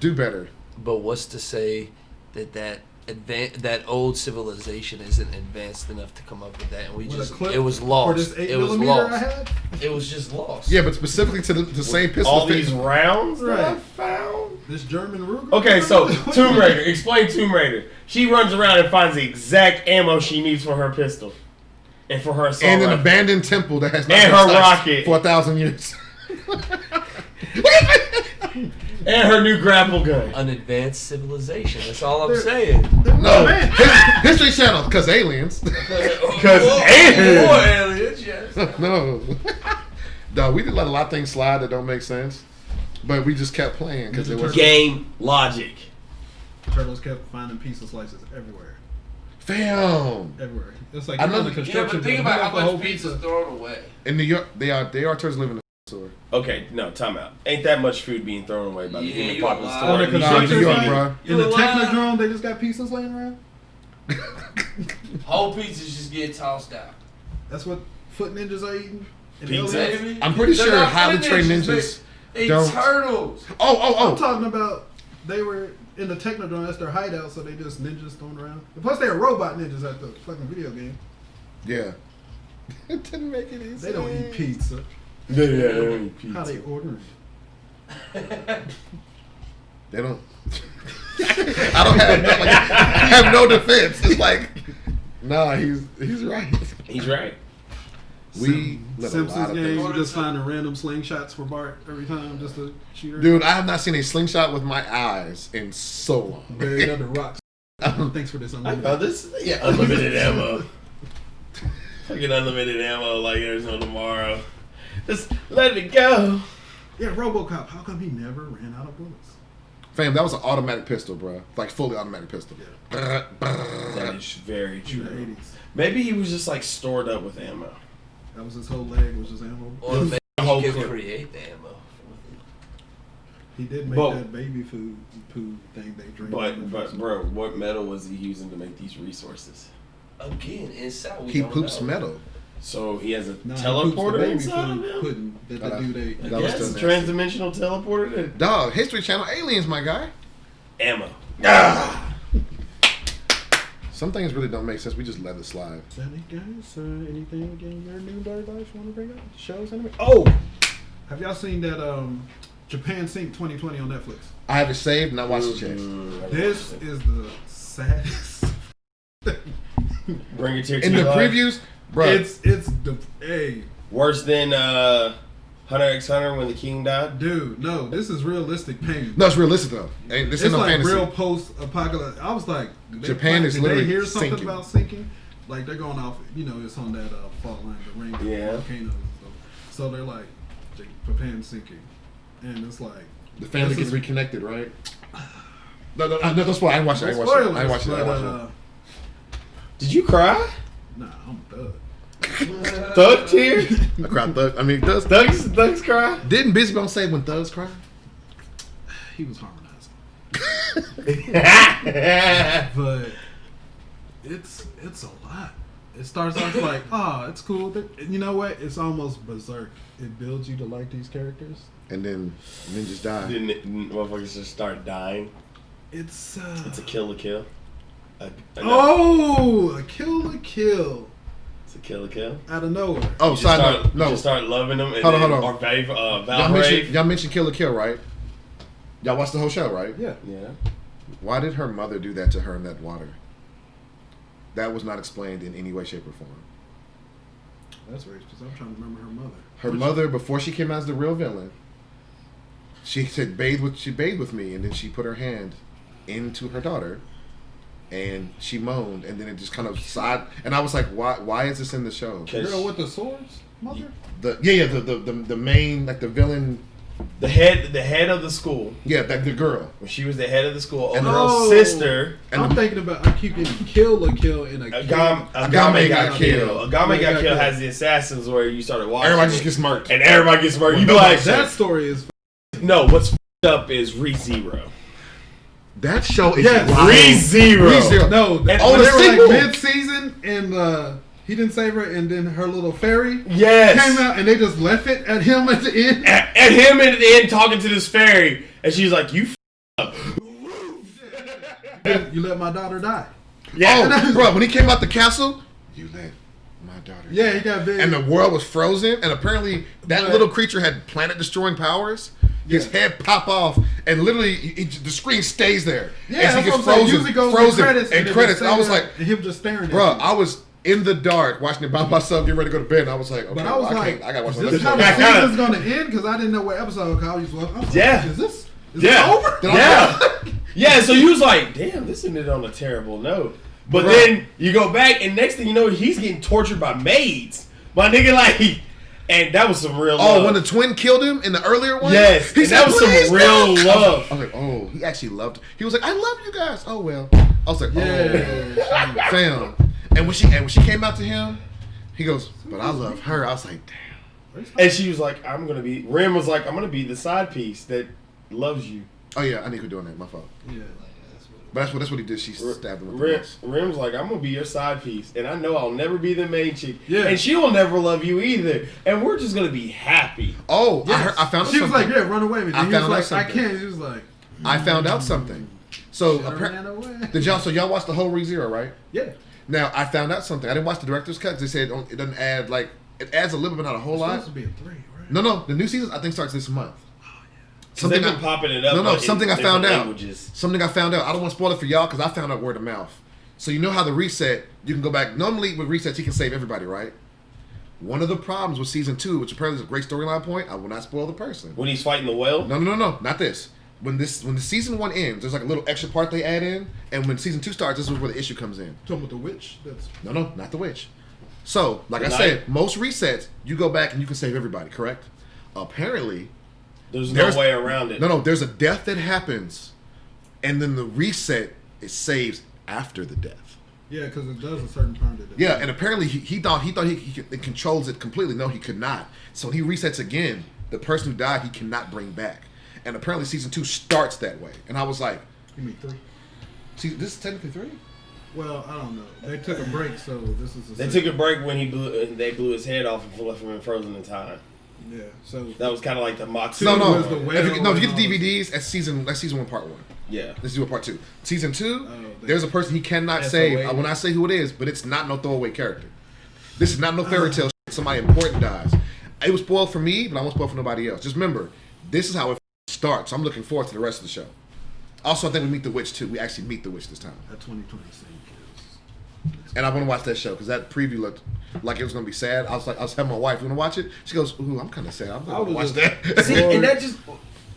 do better. But what's to say that old civilization isn't advanced enough to come up with that, and With a clip it was For lost. this 8 It was millimeter I lost. had. It was just lost. Yeah, but specifically to the same pistol. all fit- these rounds that I Right. found? This German Ruger. Okay, so Tomb Raider. Explain Tomb Raider. She runs around and finds the exact ammo she needs for her pistol. And for her assault and an rifle. abandoned temple that has not And been her touched rocket. for 1,000 years. And her new grapple gun. An advanced civilization. That's all I'm They're- saying. No, man. History Channel, because aliens. Because More aliens, yes. No. No, we did let a lot of things slide that don't make sense. But we just kept playing because it was... game logic. Turtles kept finding pizza slices everywhere. Fam! Everywhere. It's like I you're know on the the- construction. Think job, about you how got the whole much pizza's thrown away. In New York, they are turtles living in the store. Okay, no, time out. Ain't that much food being thrown away by the Yeah, human you populace alive. store? On the You construction shouldn't New York, be job. bro. In the You alive? Technodrome, they just got pizzas laying around. Whole pizzas just get tossed out. That's what foot ninjas are eating. In Pizza? LA. Baby. I'm pretty They're sure not highly foot trained ninjas, ninjas They don't... turtles. I'm Oh. talking about they were in the Technodrome. That's their hideout, so they just ninjas thrown around. And plus, they are robot ninjas at the fucking video game. Yeah. It didn't make it easy. They don't eat pizza. Yeah, they don't eat pizza. How they ordering it? They don't... I don't have no defense. It's like... Nah, he's right. He's right. We let a Simpsons lot of game, things... you just finding random slingshots for Bart every time just to shoot her. Dude, I have not seen a slingshot with my eyes in so long. Buried under rocks. Thanks for this. I Unlimited. found this. Yeah, unlimited ammo. Fucking unlimited ammo like there's no tomorrow. Just let it go. Yeah, RoboCop. How come he never ran out of bullets? Fam, that was an automatic pistol, bro. Like, fully automatic pistol. Yeah. That is very In the true. 80s. Maybe he was just like stored up with ammo. That was his whole leg, was just ammo. Or maybe whole he could clip. create the ammo. He did make But- that baby food poo thing they drink. But bro, what metal was he using to make these resources? Again, inside we He don't poops know. metal. So he has a Nah, he poops the teleporter baby inside of food him? pudding that That the dude ate. that was Yes, still nasty. transdimensional teleporter to Dog, History Channel, aliens, my guy. ammo. Ah! Some things really don't make sense. We just let it slide. Is that it, guys? Anything in your new dirty life you want to bring up? Shows anime? Oh! Have y'all seen that Japan Sync 2020 on Netflix? I have it saved and I watched it yet. This is the saddest. Bring it to your In the previews, bro. It's the hey Worse than Hunter x Hunter when the king died. dude. No, this is realistic pain. No, it's realistic though. Ain't this It's ain't no like fantasy. real post-apocalypse. I was like, Japan is did literally they hear something sinking. about sinking? Like they're going off. You know, it's on that fault line, the ring of Yeah. volcanoes. And stuff. So they're like, Japan's sinking, and it's like The family this gets is- reconnected, right? No, that's why I ain't watching it. I ain't watching it. I ain't watching it. I ain't watching it. Did you cry? Nah, I'm a thug. Thug tear? I cried. Does Thugs cry? didn't Busy Bone say when thugs cry? He was harmonizing, but it's a lot. It starts off like, oh, it's cool. You know what? It's almost berserk. It builds you to like these characters. And then ninjas die. Didn't motherfuckers just start dying? It's It's a kill to kill. a kill It's a kill to kill. out of nowhere. Oh, You just side start, note. No, You just start loving them. And Hold on, then, hold on. Or y'all Valbrave. mentioned Kill la Kill, right? Y'all watched the whole show, right? Yeah. Yeah. Why did her mother do that to her in that water? That was not explained in any way, shape, or form. That's racist. I'm trying to remember her mother. Her mother, before she came out as the real villain, she said bathe with me, and then she put her hand into her daughter, and she moaned, and then it just kind of sighed, and I was like, why is this in the show? The girl with the swords, mother. The main, like the villain The head of the school. Yeah, the girl. When she was the head of the school, And the girl's sister. I'm thinking about. I keep getting kill and Agame got killed. Agame got killed has the assassins where you started watching. Everybody just gets murked. And everybody gets murked. You be like, that story is. No, what's f***ed up is ReZero. That show is ReZero. No, and they were like mid-season and he didn't save her, and then her little fairy came out, and they just left it at him at the end. At him at the end talking to this fairy, and she's like, "You f***ed up. You let my daughter die." Yeah, oh, bro, when he came out the castle, you let my daughter die. Yeah, he got big, and the world was frozen, and apparently that little creature had planet-destroying powers. His head pop off, and literally the screen stays there. Yeah, as he gets frozen, and credits. And I was like, and him just staring. Bro, at I was in the dark watching it by myself, getting ready to go to bed. And I was like, okay, but I was I gotta watch is this how the season's gonna end? Because I didn't know what episode. I was like, yeah, is this over? Yeah, yeah. So you was like, damn, this ended on a terrible note. But then you go back, and next thing you know, he's getting tortured by maids. My nigga, like. And that was some real love. Oh, when the twin killed him in the earlier one? Yes. He said, that was some real love. I was like, oh, he actually loved it. He was like, I love you guys. Oh, well. I was like, oh, fam. And when she came out to him, he goes, but I love her. I was like, damn. And she was like, Rim was like, I'm going to be the side piece that loves you. Oh, yeah, I knew you were doing that. My fault. Yeah. But that's what he did. She stabbed him with the Rim's like, I'm going to be your side piece. And I know I'll never be the main chick. Yeah. And she will never love you either. And we're just going to be happy. Oh, yes. I found she something. was like, yeah, run away with me. I found out something. I can't. He was like, I found out something. So, ran away. y'all watch the whole ReZero, right? Yeah. Now, I found out something. I didn't watch the director's cut. They said it doesn't add, like, it adds a little bit, not a whole lot. It's supposed to be a 3, right? No. The new season, I think, starts this month. Something they've been popping it up. No, something I found out. Languages. Something I found out. I don't want to spoil it for y'all because I found out word of mouth. So you know how the reset, you can go back. Normally with resets, you can save everybody, right? One of the problems with season 2, which apparently is a great storyline point, I will not spoil the person. When he's fighting the whale? No, not this. When the season 1 ends, there's like a little extra part they add in, and when season 2 starts, this is where the issue comes in. Talking about the witch? No, not the witch. So, like I said, most resets, you go back and you can save everybody, correct? Apparently, there's no way around it. No, there's a death that happens, and then the reset, it saves after the death. Yeah, because it does a certain time to Yeah, and apparently he thought he controls it completely. No, he could not. So when he resets again, the person who died, he cannot bring back. And apparently season 2 starts that way. And I was like, you mean 3? See, this is technically 3? Well, I don't know. They took a break, so this is They took a break when they blew his head off and left him in frozen in time. Yeah, so that was kind of like the mock. No. If you get the DVDs, that's season 1, part 1. Yeah. This is part 2. Season 2, there's a person he cannot save. I will not say who it is, but it's not no throwaway character. This is not no fairy tale. Somebody important dies. It was spoiled for me, but I won't spoil for nobody else. Just remember, this is how it starts. So I'm looking forward to the rest of the show. Also, I think we meet the witch too. We actually meet the witch this time. At 2026. And I want to watch that show because that preview looked like it was going to be sad. I was having my wife, you want to watch it? She goes, ooh, I'm kind of sad. I'm going to watch that. See, and that just,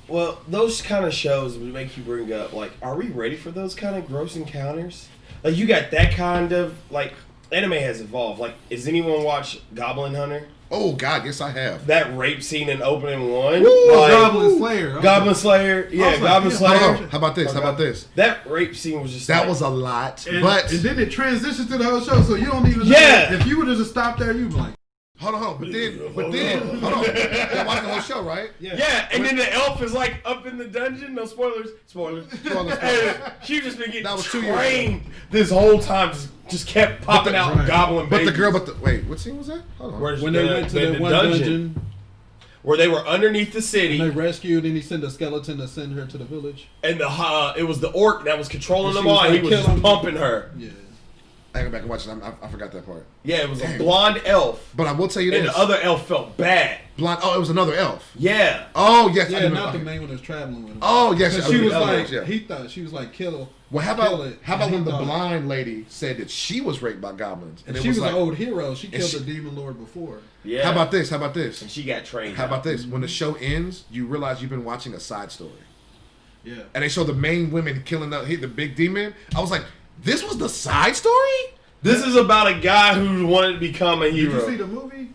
well, those kind of shows would make you bring up, like, are we ready for those kind of gross encounters? Like, you got that kind of, like, anime has evolved. Like, has anyone watched Goblin Hunter? Oh, God, yes, I have. That rape scene in opening 1. Like, Goblin Slayer. Goblin Slayer. Yeah, Goblin Slayer. How about this? That rape scene was just was a lot. And then it transitions to the whole show, so you don't even know. Yeah. If you would have just stopped there, you'd be like, Hold on. But then, hold on. They watched the whole show, right? Yeah, and then the elf is like up in the dungeon. No spoilers. And she just been getting trained this whole time. Just kept popping out goblin babies. Wait, what scene was that? Hold on. When they went to the one dungeon. Where they were underneath the city. And they rescued, and he sent a skeleton to send her to the village. And it was the orc that was controlling them all, and he was just pumping her. Yeah. I go back and watch it. I forgot that part. Yeah, it was a blonde elf. But I will tell you this. And the other elf felt bad. Blonde. Oh, it was another elf. Yeah. Oh, yes. Yeah, not the main one that's traveling with him. Oh, yes. She was like, he thought she was like, kill. Well, how about when the blind lady said that she was raped by goblins? And she was an old hero. She killed the demon lord before. Yeah. How about this? And she got trained. How about this? When the show ends, you realize you've been watching a side story. Yeah. And they show the main women killing the big demon. I was like, this was the side story? This is about a guy who wanted to become a hero. Did you see the movie?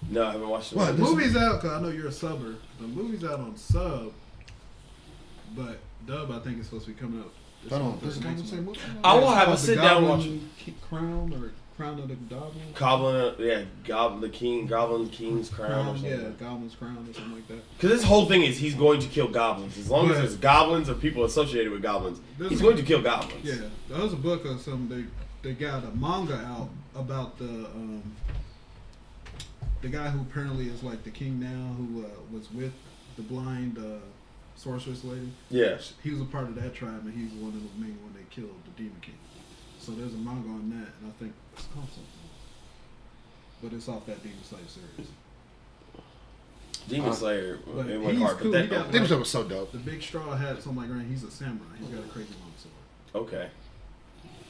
No, I haven't watched it. What? The movie's out, because I know you're a subber. The movie's out on sub, but dub, I think, is supposed to be coming out. Hold on, This does it come with the same movie? I will have a The sit down watch. Crown or Crown of the Goblin? Goblin King's Crown or something. Yeah, Goblin's Crown or something like that. Because this whole thing is he's going to kill goblins. As long as there's goblins or people associated with goblins, he's going to kill goblins. Yeah, there was a book or something. They got a manga out about the guy who apparently is like the king now, who was with the blind sorceress lady. Yeah. He was a part of that tribe, and he's one of the main one they killed, the Demon King. So there's a manga on that, and I think it's called something. But it's off that Demon Slayer series. Demon Slayer, But it went he's hard, cool. but He that got, Demon Slayer was so dope. The big straw hat, something like that. He's a samurai. He's got a crazy long sword. okay.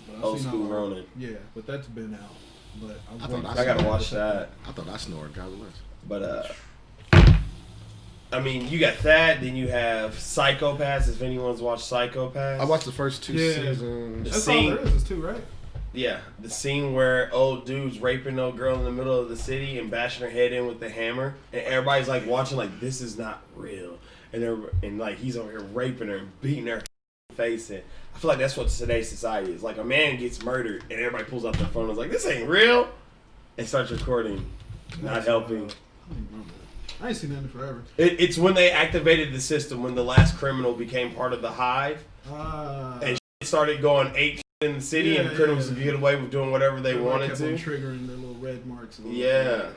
But I've Old seen school all- Ronin. Yeah, but that's been out. But I gotta watch that. I thought I snored. God bless. But I mean, you got that. Then you have Psychopaths. If anyone's watched Psychopaths, I watched the first 2 Yeah. seasons. That's scene- all there is two, right? Yeah, the scene where old dude's raping old girl in the middle of the city and bashing her head in with the hammer, and everybody's like watching, like this is not real, and like he's over here raping her and beating her face in. I feel like that's what today's society is. Like a man gets murdered and everybody pulls out their phone and is like, this ain't real, and starts recording, not helping. I don't even remember that. I ain't seen that in forever. It's when they activated the system, when the last criminal became part of the hive, and started going ape in the city, and criminals could get away with doing whatever they wanted kept to. on triggering their little red marks. And Yeah.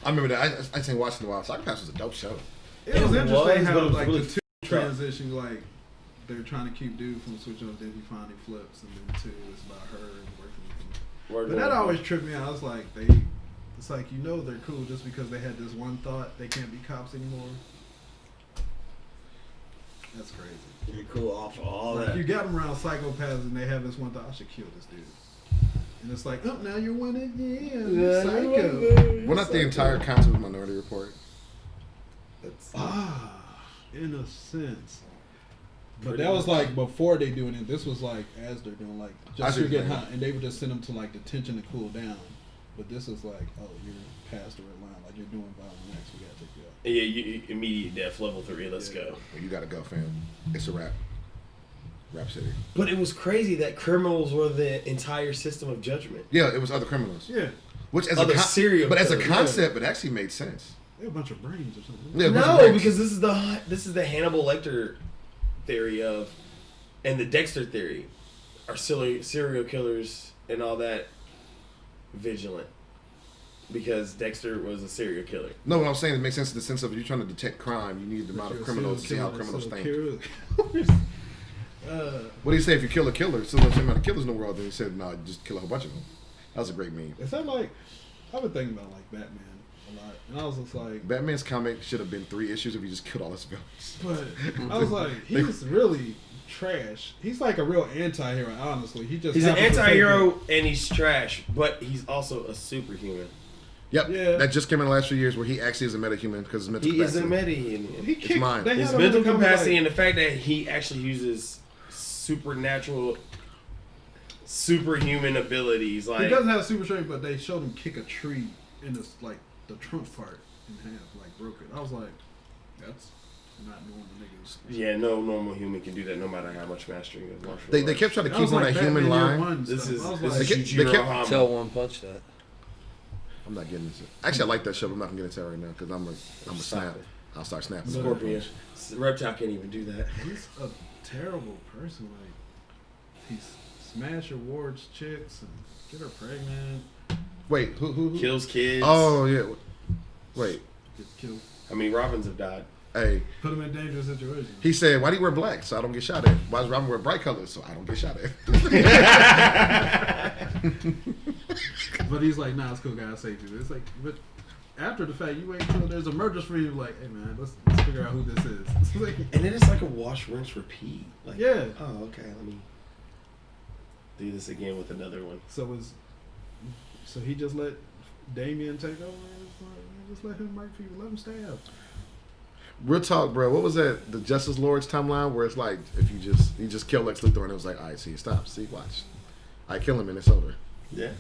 I remember that. I ain't watched in a while. Psychopaths was a dope show. It was interesting how but it was like really the two fucked up. transition, like they're trying to keep dude from switching up, then he finally flips, and then two is about her and working with him. But that always tripped me out. I was like, it's like they're cool just because they had this one thought they can't be cops anymore. That's crazy. You're cool off of all Like that. you got them around psychopaths and they have this one thought, I should kill this dude. And it's like, oh, now you're winning, yeah, psycho. Well, not the entire concept of Minority Report. In a sense. But Pretty that was much. like before they doing it. This was like as they're doing like I just see you're what you're getting saying. hot, and they would just send them to like detention to cool down. But this is like, oh, you're past the red line, like you're doing violent acts. We gotta take you out. Yeah, you immediate death, level 3. Let's go. Well, you gotta go, fam. It's a wrap. Rap City. But it was crazy that criminals were the entire system of judgment. Yeah, it was other criminals. Yeah, Which as Other a serial but as a killers, concept, it actually made sense. they're a bunch of brains or something. Yeah, it was No, great. because this is the Hannibal Lecter theory of, and the Dexter theory, are serial killers and all that vigilant. Because Dexter was a serial killer. No, what I'm saying, it makes sense in the sense of if you're trying to detect crime, you need the amount of criminals to see how criminals think. What do you say if you kill a killer? Still the same amount of killers in the world. Then he said, no, just kill a whole bunch of them. That was a great meme. Is that like? I've been thinking about like Batman a lot, and I was just like, Batman's comic should have been 3 issues if he just killed all his villains. but I was like, he's really trash. He's like a real anti-hero, honestly. He's An happens to anti-hero and he's trash, but he's also a superhuman. Yep, Yeah. that just came in the last few years where he actually is a metahuman because his mental He is capacity. a metahuman. He kicked, mine. they had His him mental in the comic, capacity like, and the fact that he actually uses supernatural, superhuman abilities. he Like, doesn't have super strength, but they showed him kick a tree in this like the trunk part in half, like broke it. I was like, that's not normal niggas. yeah, no normal human can do that, no matter how much mastering of martial They arts. kept trying to That keep was on like that human Batman Year line. One This stuff. is I was this like, is They Jujiro kept- Hama. Tell One Punch that. I'm not getting into it. Actually, I like that show, but I'm not going to get into it right now because I'm a Stop snap. it. I'll start snapping. Scorpion. Reptile can't even do that. he's a terrible person. Like he smash awards chicks and get her pregnant, Wait, who? Kills kids. Oh, yeah. Wait, get killed, I mean, Robins have died. hey. put him in dangerous situations. He said, why do you wear black so I don't get shot at? Why does Robin wear bright colors so I don't get shot at? But he's like, nah, it's cool, guys, save you. It's like, but after the fact, you wait until there's a murder spree. You're like, hey man, let's figure out who this is. It's like, And then it's like a wash, rinse, repeat. Like, yeah. oh, okay, let me do this again with another one. So he just let Damien take over. It's like, just let him murk people, let him stab. Real talk, bro. What was that? The Justice Lords timeline where it's like, if you just kill Lex Luthor and it was like, all right, see, stop, see, watch. I kill him and it's over. Yeah.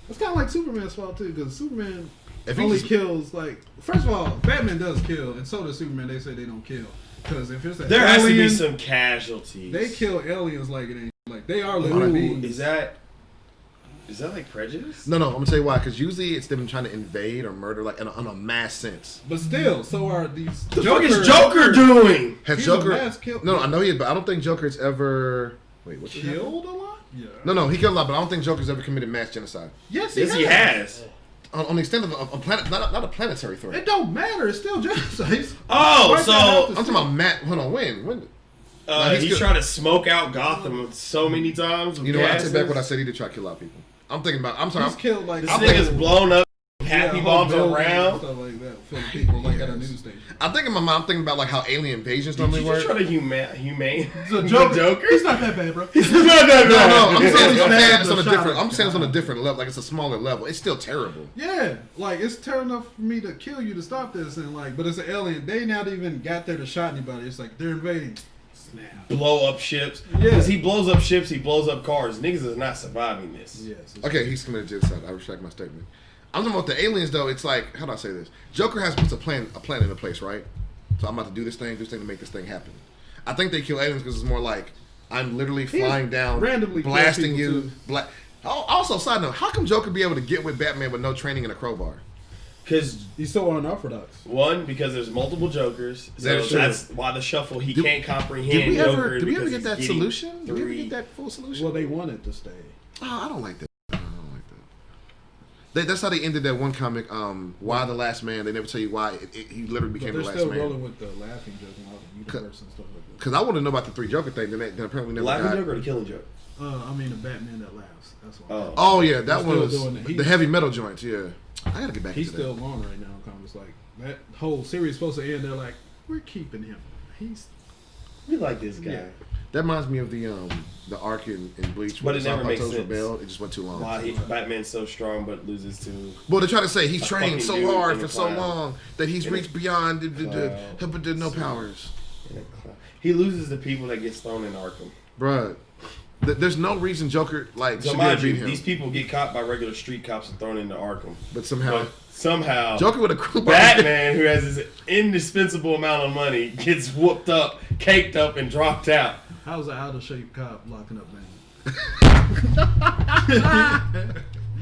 It's kind of like Superman's fault too, because Superman If he only just- kills like. First of all, Batman does kill, and so does Superman. They say they don't kill because if it's an There has to be alien, some casualties. they kill aliens like it ain't like they are Ooh, living beings. is that like prejudice? No, I'm gonna tell you why. Because usually it's them trying to invade or murder, like on a mass sense. But still, so are these. The fuck is Joker doing? Has He's Joker? a mass kill. No, I know he is, but I don't think Joker's ever. Wait, what's Killed a lot? Yeah. No, he killed a lot, but I don't think Joker's ever committed mass genocide Yes, Yes, he has. on the extent of a planet, not a planetary threat. It don't matter. It's still genocide. Oh, Why so not I'm talking about Matt. Hold on, when? he's good. trying to smoke out Gotham so many times. With You know what? I gases. take back what I said. He did try to kill a lot of people. I'm thinking about. I'm sorry. He's killed like. This I'm nigga's thinking- blown up happy whole bombs buildings and around. stuff like that for the people like at a news station. I'm thinking in my mind. I'm thinking about like how alien invasions Did normally you just work. try to humane The the Joker. Joker? He's not that bad, bro. no. I'm saying He's it's on a stabbed different. or I'm saying it's on a shot. different level. Like it's a smaller level. It's still terrible. Yeah, like it's terrible enough for me to kill you to stop this, and like, but it's an alien. They not even got there to shot anybody. It's like they're invading. Snap. Blow up ships. Yeah. Because he blows up ships, he blows up cars. Niggas is not surviving this. Yes. Okay, he's committed genocide. I retract my statement. I'm talking about the aliens though. It's like, how do I say this? Joker has puts a plan into place, right? So I'm about to do this thing to make this thing happen. I think they kill aliens because it's more like I'm literally flying down, randomly kill blasting people, you. too. Also, side note, how come Joker be able to get with Batman with no training and a crowbar? Because He's so unorthodox. one, because there's multiple Jokers. So That is true. that's why the shuffle, he Did- can't comprehend Did we Joker. ever because get he's that getting solution? Did we ever three- get that full solution? Well, they wanted to stay. Oh, I don't like that. I don't like that. That's how they ended that one comic. Why the Last Man? They never tell you why he literally But became they're the last still man. rolling with the laughing joke and all the universe and stuff like that. Because I want to know about the three Joker thing. Then apparently never Laughing got. Joker or the Killing Joke? I mean, the Batman that laughs. That's why. Oh. Oh yeah, that They're one still was doing it. the heavy metal joints. Yeah, I gotta get back He's into still that. on right now in comics. Like that whole series is supposed to end. They're like, we're keeping him. He's We like this guy. Yeah. That reminds me of the arc in Bleach. But where it never makes Bartos sense. rebelled. It just went too long. Why Batman's so strong but loses to... Well, they're trying to say he's A trained fucking so dude hard in for a so cloud. long that he's In a reached beyond the no cloud. powers. He loses the people that gets thrown in Arkham. Bruh, there's no reason Joker So should be able mind to you, beat him. these people get caught by regular street cops and thrown into Arkham. But somehow, But somehow, Joker with a crowbar. Batman, who has this indispensable amount of money, gets whooped up, caked up, and dropped out. how's an out of shape cop locking up Bane?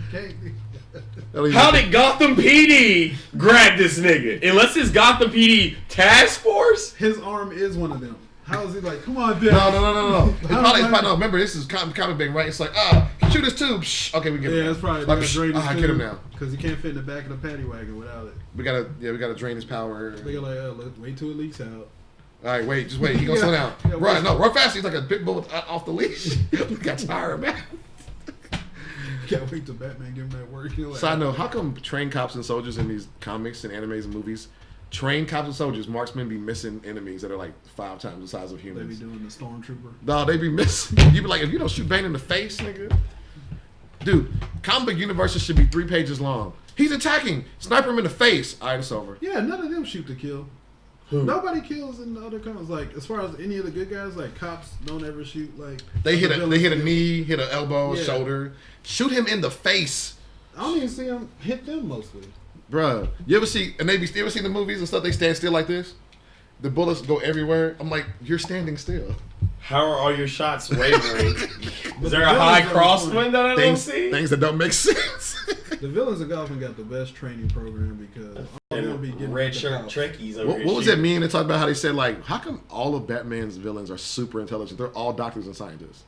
Okay. How did Gotham PD grab this nigga? Unless it's Gotham PD task force? His arm is one of them. How is he like? Come on, dude. No. It's probably, like- no, remember, this is comic Bang, right? It's like, shoot this tube. Shh. Okay, we get Yeah, him. that's probably Like, get him now. because he can't fit in the back of the paddy wagon without it. We gotta drain his power. They're like, wait till it leaks out. All right, wait, just wait. He gonna slow down. Yeah, Run, no, run fast. He's like a pit bull off the leash. Got tired, man. Can't wait till Batman give him that work. You're like, Side note: how come trained cops and soldiers in these comics and animes and movies, trained cops and soldiers, marksmen, be missing enemies that are like 5 times the size of they be humans? doing the stormtrooper. No, they be missing. You be like, if you don't shoot Bane in the face, nigga. Dude, comic universes should be 3 pages long. He's attacking. Sniper him in the face. All right, it's over. Yeah, none of them shoot to kill. Who? Nobody kills in the other comics. Like as far as any of the good guys, like cops don't ever shoot. Like They hit the a villains do. knee, hit an elbow, a Yeah. shoulder. Shoot him in the face. I don't even see them hit them mostly. Bruh, you ever see the movies and stuff? They stand still like this. The bullets go everywhere. I'm like, you're standing still. How are all your shots wavering? But Is there the a high villains are crosswind that I don't Things see? that don't make sense. The villains of Gotham got the best training program because all of them be getting Red with the shirt cops. Trekkies over what here was that shooting. mean? They talked about how they said like, how come all of Batman's villains are super intelligent? They're all doctors and scientists.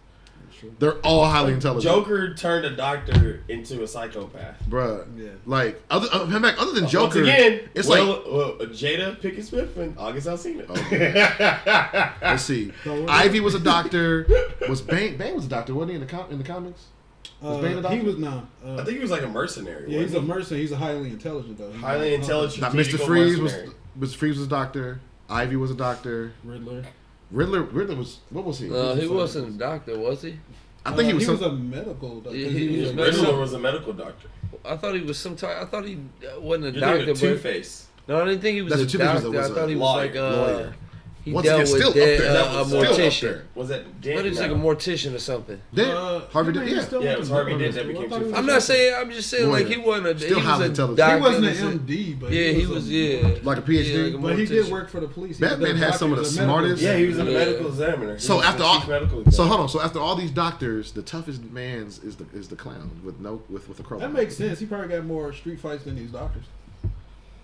Sure. They're all highly intelligent. Joker turned a doctor into a psychopath. Bruh. Yeah. Like other than Joker, Once again, it's Jada Pinkett Smith and August Alsina. let's see. So what- Ivy was a doctor. Was Bane was a doctor, wasn't he in the comics? Was Bane a doctor? He was I think he was like a mercenary. Yeah, he's a wasn't he? mercenary. He's a highly intelligent though. He's Highly not- intelligent. Not Mr. strategical Freeze mercenary. Mr. Freeze was a doctor. Ivy was a doctor. Riddler. Riddler was what was he? He wasn't a doctor, was he? I think he was. a medical doctor. Yeah, 'cause he was a Riddler was a medical doctor. I thought he was some type. I thought he wasn't a You're doctor, thinking of but Two-Face. no, I didn't think he was That's a what Two-Face doctor. was I thought he was lawyer. like Lawyer. He Once dealt again, still with up there. a Still up mortician. there. Was that Dent? But it's No. like a mortician or something. Then Harvey man, did, he yeah. still Yeah, went it was to Harvey medical Dent that school. I became thought he chief. was I'm a- not saying. I'm just saying like he wasn't. Still He highly was a intelligent. doctor. He wasn't and an MD, but Yeah, he was. Yeah, Like a PhD? Yeah, like a But he did mortician. work for the police. He Batman was their had some of doctor, the their medical smartest- Yeah, he was a Yeah. medical examiner. He So was after the all, chief medical so examiner. hold on. So after all these doctors, the toughest man's is the clown with a crowbar. That makes sense. He probably got more street fights than these doctors.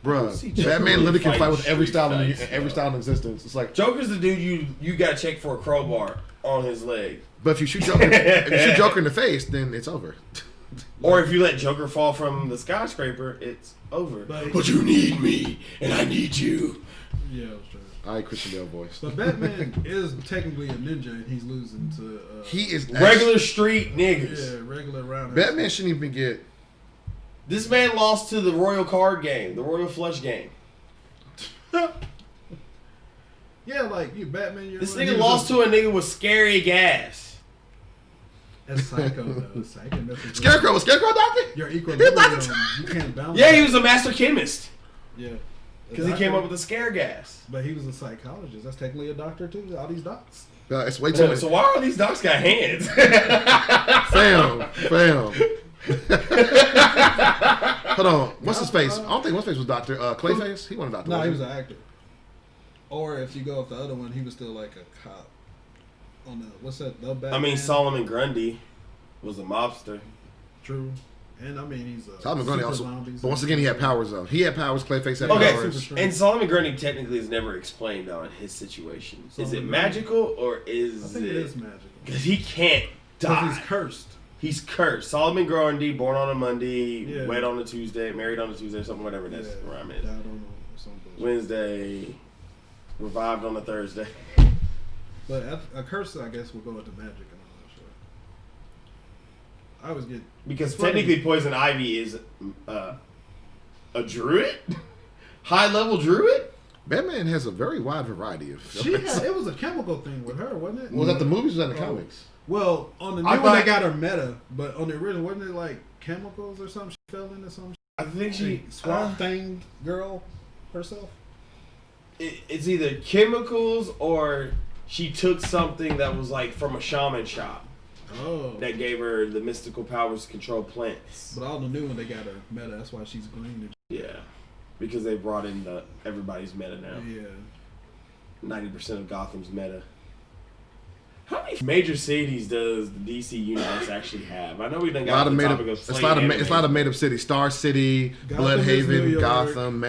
Bruh, See, Joker Batman really literally can fight fighting with every street style in fights, every though. style in existence. It's like, Joker's the dude you got to check for a crowbar on his leg. but if you shoot Joker in the face, then it's over. Or if you let Joker fall from the skyscraper, it's over. But you need me, and I need you. Yeah, it was true. All right, Christian Bale voice. But Batman is technically a ninja, and he's losing to He is Regular street niggas. yeah, regular round. Batman shouldn't even get. This man lost to the Royal Card Game, the Royal Flush Game. Yeah, like you, Batman. You're This he nigga was lost to a nigga with scary gas. That's Psycho though. Psycho. That's Scarecrow, a Scarecrow doctor? Your equilibrium. You can't balance. Yeah, he was a master chemist. Yeah. Because he came up with the scare gas. But he was a psychologist. That's technically a doctor too. All these docs. It's way too So, much. so why are these docs got hands? Fam. Hold on. What's his face? I don't think what's his face was Doctor Clayface. He wasn't a doctor. No, was he was an actor. Or if you go with the other one, he was still like a cop. On the what's that? The Batman. I mean, Solomon Grundy was a mobster. True. And I mean, he's a Solomon Grundy super also. zombies. But once again, he had powers though. He had powers. Clayface had Okay, powers. super strength. and Solomon Grundy technically is never explained on his situation. Is it Solomon magical or I is think it? it is magical. Because he can't Because die. he's cursed. He's cursed. Solomon Grundy, born on a Monday, Yeah. wed on a Tuesday, married on a Tuesday, something whatever that's Yeah, rhyme died is. on some bullshit. Wednesday, revived on a Thursday. But a curse, I guess, will go into magic and all that shit. I always get Because It's funny. technically, Poison Ivy is a druid, high level druid. Batman has a very wide variety of. it was a chemical thing with her, wasn't it? Was that the movies or was that the Oh. comics? Well, on the new I one, thought- they got her meta, but on the original, wasn't it like chemicals or something? She fell into some I think she swamp thing girl herself. it's either chemicals or she took something that was like from a shaman shop Oh. that gave her the mystical powers to control plants. But on the new one, they got her meta. That's why she's green. Yeah, because they brought in everybody's meta now. Yeah. 90% of Gotham's meta. How many major cities does the DC universe actually have? I know we done A got lot of the made up. topic of It's a lot of it's a lot of made up cities. Star City, Gotham is New Bloodhaven, York. Gotham,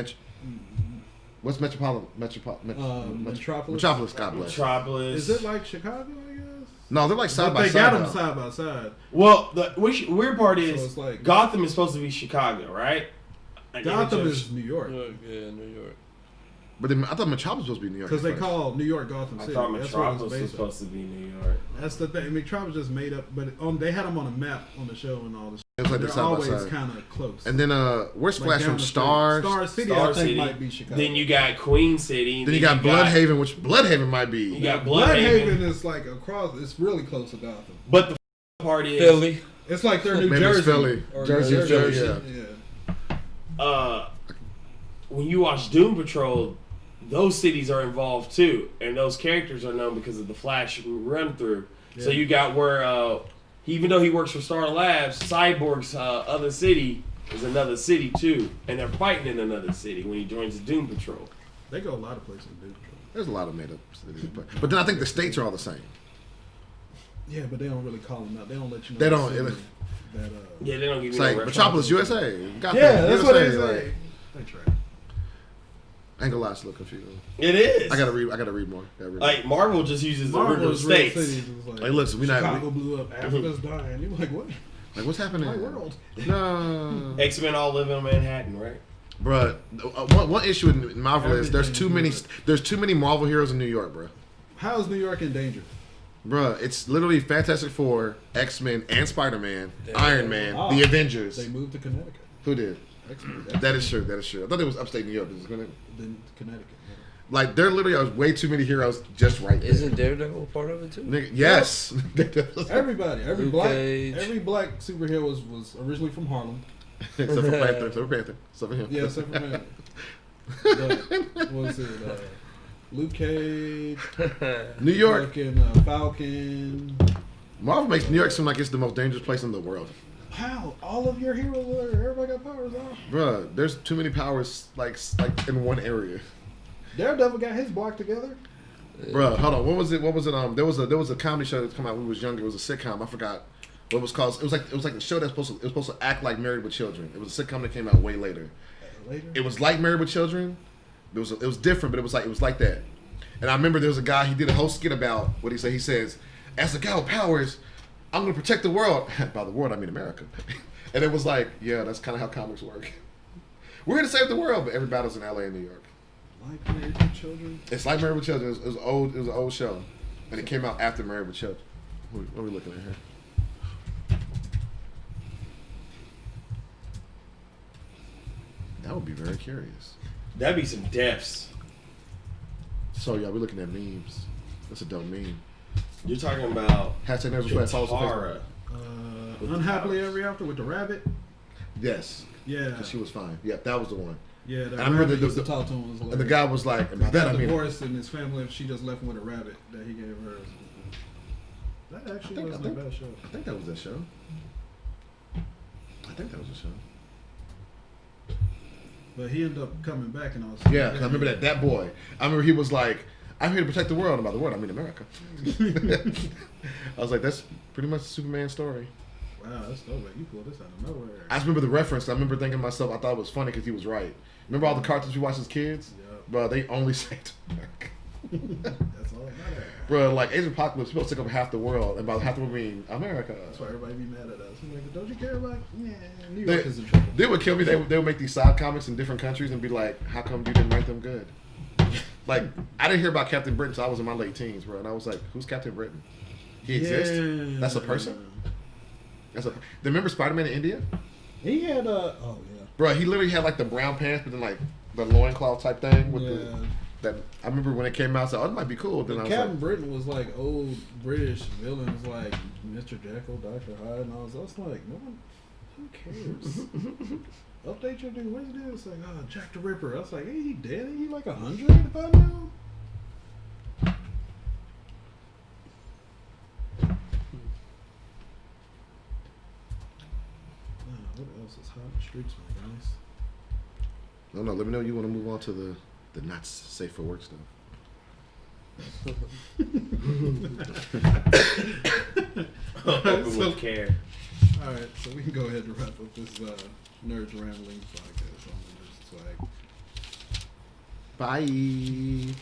what's Metropolitan? Metropolis. Metropolis. God bless. Metropolis. Is it like Chicago? I guess. No, they're like side But by they side. got them though. side by side. Well, the weird part So is it's like- Gotham is supposed to be Chicago, right? And Gotham it's is New York Yeah, New York. But then, I thought Metropolis was supposed to be New York. because they first. call New York Gotham I City. thought That's what it's Metropolis was based on. supposed to be New York. That's the thing. Metropolis just made up, but they had them on a map on the show and all this. It was like They're the side by always side. kind of close. And then where's Like Flash down from the street. Stars? Star City, Star I think City. might be Chicago. Then you got Queen City. Then you got Bloodhaven, which Bloodhaven might be. You got Bloodhaven Bloodhaven. is like across. It's really close to Gotham. But the part is, Philly. It's like they're New Maybe it's Jersey. Philly. Or Jersey, New Philly, yeah. when you watch Doom Patrol, those cities are involved too, and those characters are known because of the Flash run through. So Yeah. you got where, even though he works for Star Labs, Cyborg's other city is another city too, and they're fighting in another city when he joins the Doom Patrol. They go a lot of places in Doom Patrol. There's a lot of made up cities, but then I think the states are all the same. Yeah, but they don't really call them out. They don't let you know. They the don't- city That, Yeah, they don't give It's you like no Metropolis, reference. USA. Gotham, yeah, that's what they USA, say. like, They try. I ain't gonna lie, it's a little confusing. It is. I gotta read more. Like Marvel just uses the original Marvel's real states. cities is like, Like, listen, we not- Chicago blew up. Africa's dying. You're like, what? Like, what's happening? My world. No, X-Men all live in Manhattan, right? bruh. One issue in Marvel is there's too many. There's too many Marvel heroes in New York, bruh. How is New York in danger? Bruh, it's literally Fantastic Four, X-Men, and Spider-Man, Iron Man, Ah. the Avengers. They moved to Connecticut. Who did? X-Men. That is true. That is true. I thought it was upstate New York. Then Connecticut. Like, there literally are way too many heroes just right there. Isn't Daredevil part of it too? Nigga, yes. Everybody, every Luke black, Cage. every black superhero was originally from Harlem. Except for Panther. Except for him. Yeah, except for him. But, what was it? Luke Cage, New York. fucking Falcon. Marvel makes New York seem like it's the most dangerous place in the world. How? All of your heroes are, everybody got powers on. Bruh, there's too many powers like in one area. Daredevil got his block together. Bruh, hold on. What was it? There was a comedy show that came out when we was younger. It was a sitcom. I forgot what it was called. It was like the show that's supposed to act like Married with Children. It was a sitcom that came out way later. It was like Married with Children. It was different, but it was like that. And I remember there was a guy. He did a whole skit about what he said. He says, "As a guy with powers, I'm going to protect the world." By the world, I mean America. And it was like, yeah, that's kind of how comics work. We're here to save the world, but every battle's in LA and New York. Like Married with Children. It's like Married with Children. It was old. It was an old show, and it came out after Married with Children. What are we looking at here? That would be very curious. That'd be some deaths. So yeah, we're looking at memes. That's a dope meme. You're talking about Hashtag Nerdz Play. Follow us on Tara. Facebook. Unhappily Ever After with the rabbit. Yes. Yeah. 'Cause she was fine. Yeah, that was the one. Yeah, the I remember rabbit the- used to talk to him. Was And the guy was like, and by he that got I mean, divorced and his family, she just left him with a rabbit that he gave her. That actually wasn't a bad show. I think that was that show. I think that was the show. But he ended up coming back and I was Yeah, 'cause I remember that boy. I remember he was like, "I'm here to protect the world." And by the world, I mean America. I was like, that's pretty much the Superman story. Wow, that's dope. Like, you pulled this out of nowhere. I just remember the reference. I remember thinking to myself, I thought it was funny because he was right. Remember all the cartoons we watched as kids? Yep. Bro, they only saved America. That's all that matters. Bro, like Age of Apocalypse, people take over half the world, and by half the world, I mean America. That's why everybody be mad at us. I'm like, don't you care about? Yeah, New They, York is in trouble. they would kill me. They would make these side comics in different countries and be like, "How come you didn't write them good?" Like, I didn't hear about Captain Britain until I was in my late teens, bro. And I was like, "Who's Captain Britain? He exists? Yeah. That's a person? Remember Spider-Man in India? He had oh yeah. Bro, he literally had like the brown pants, but then like the loincloth type thing with Yeah. that. I remember when it came out, I said, "Oh, it might be cool." Then I was Captain like, Britain was like old British villains like Mr. Jekyll, Dr. Hyde, and all this. I was like, no one, who cares? Update your dude. What is it? It's like, oh, Jack the Ripper. I was like, hey, he dead? Ain't he like 100 by now? What else is hot in the streets, my guys? "No, let me know you want to move on to the not safe for work stuff." Open with care. All right, so we can go ahead and wrap up this Nerdz Rambling podcast on the Nerdz Swag. Bye.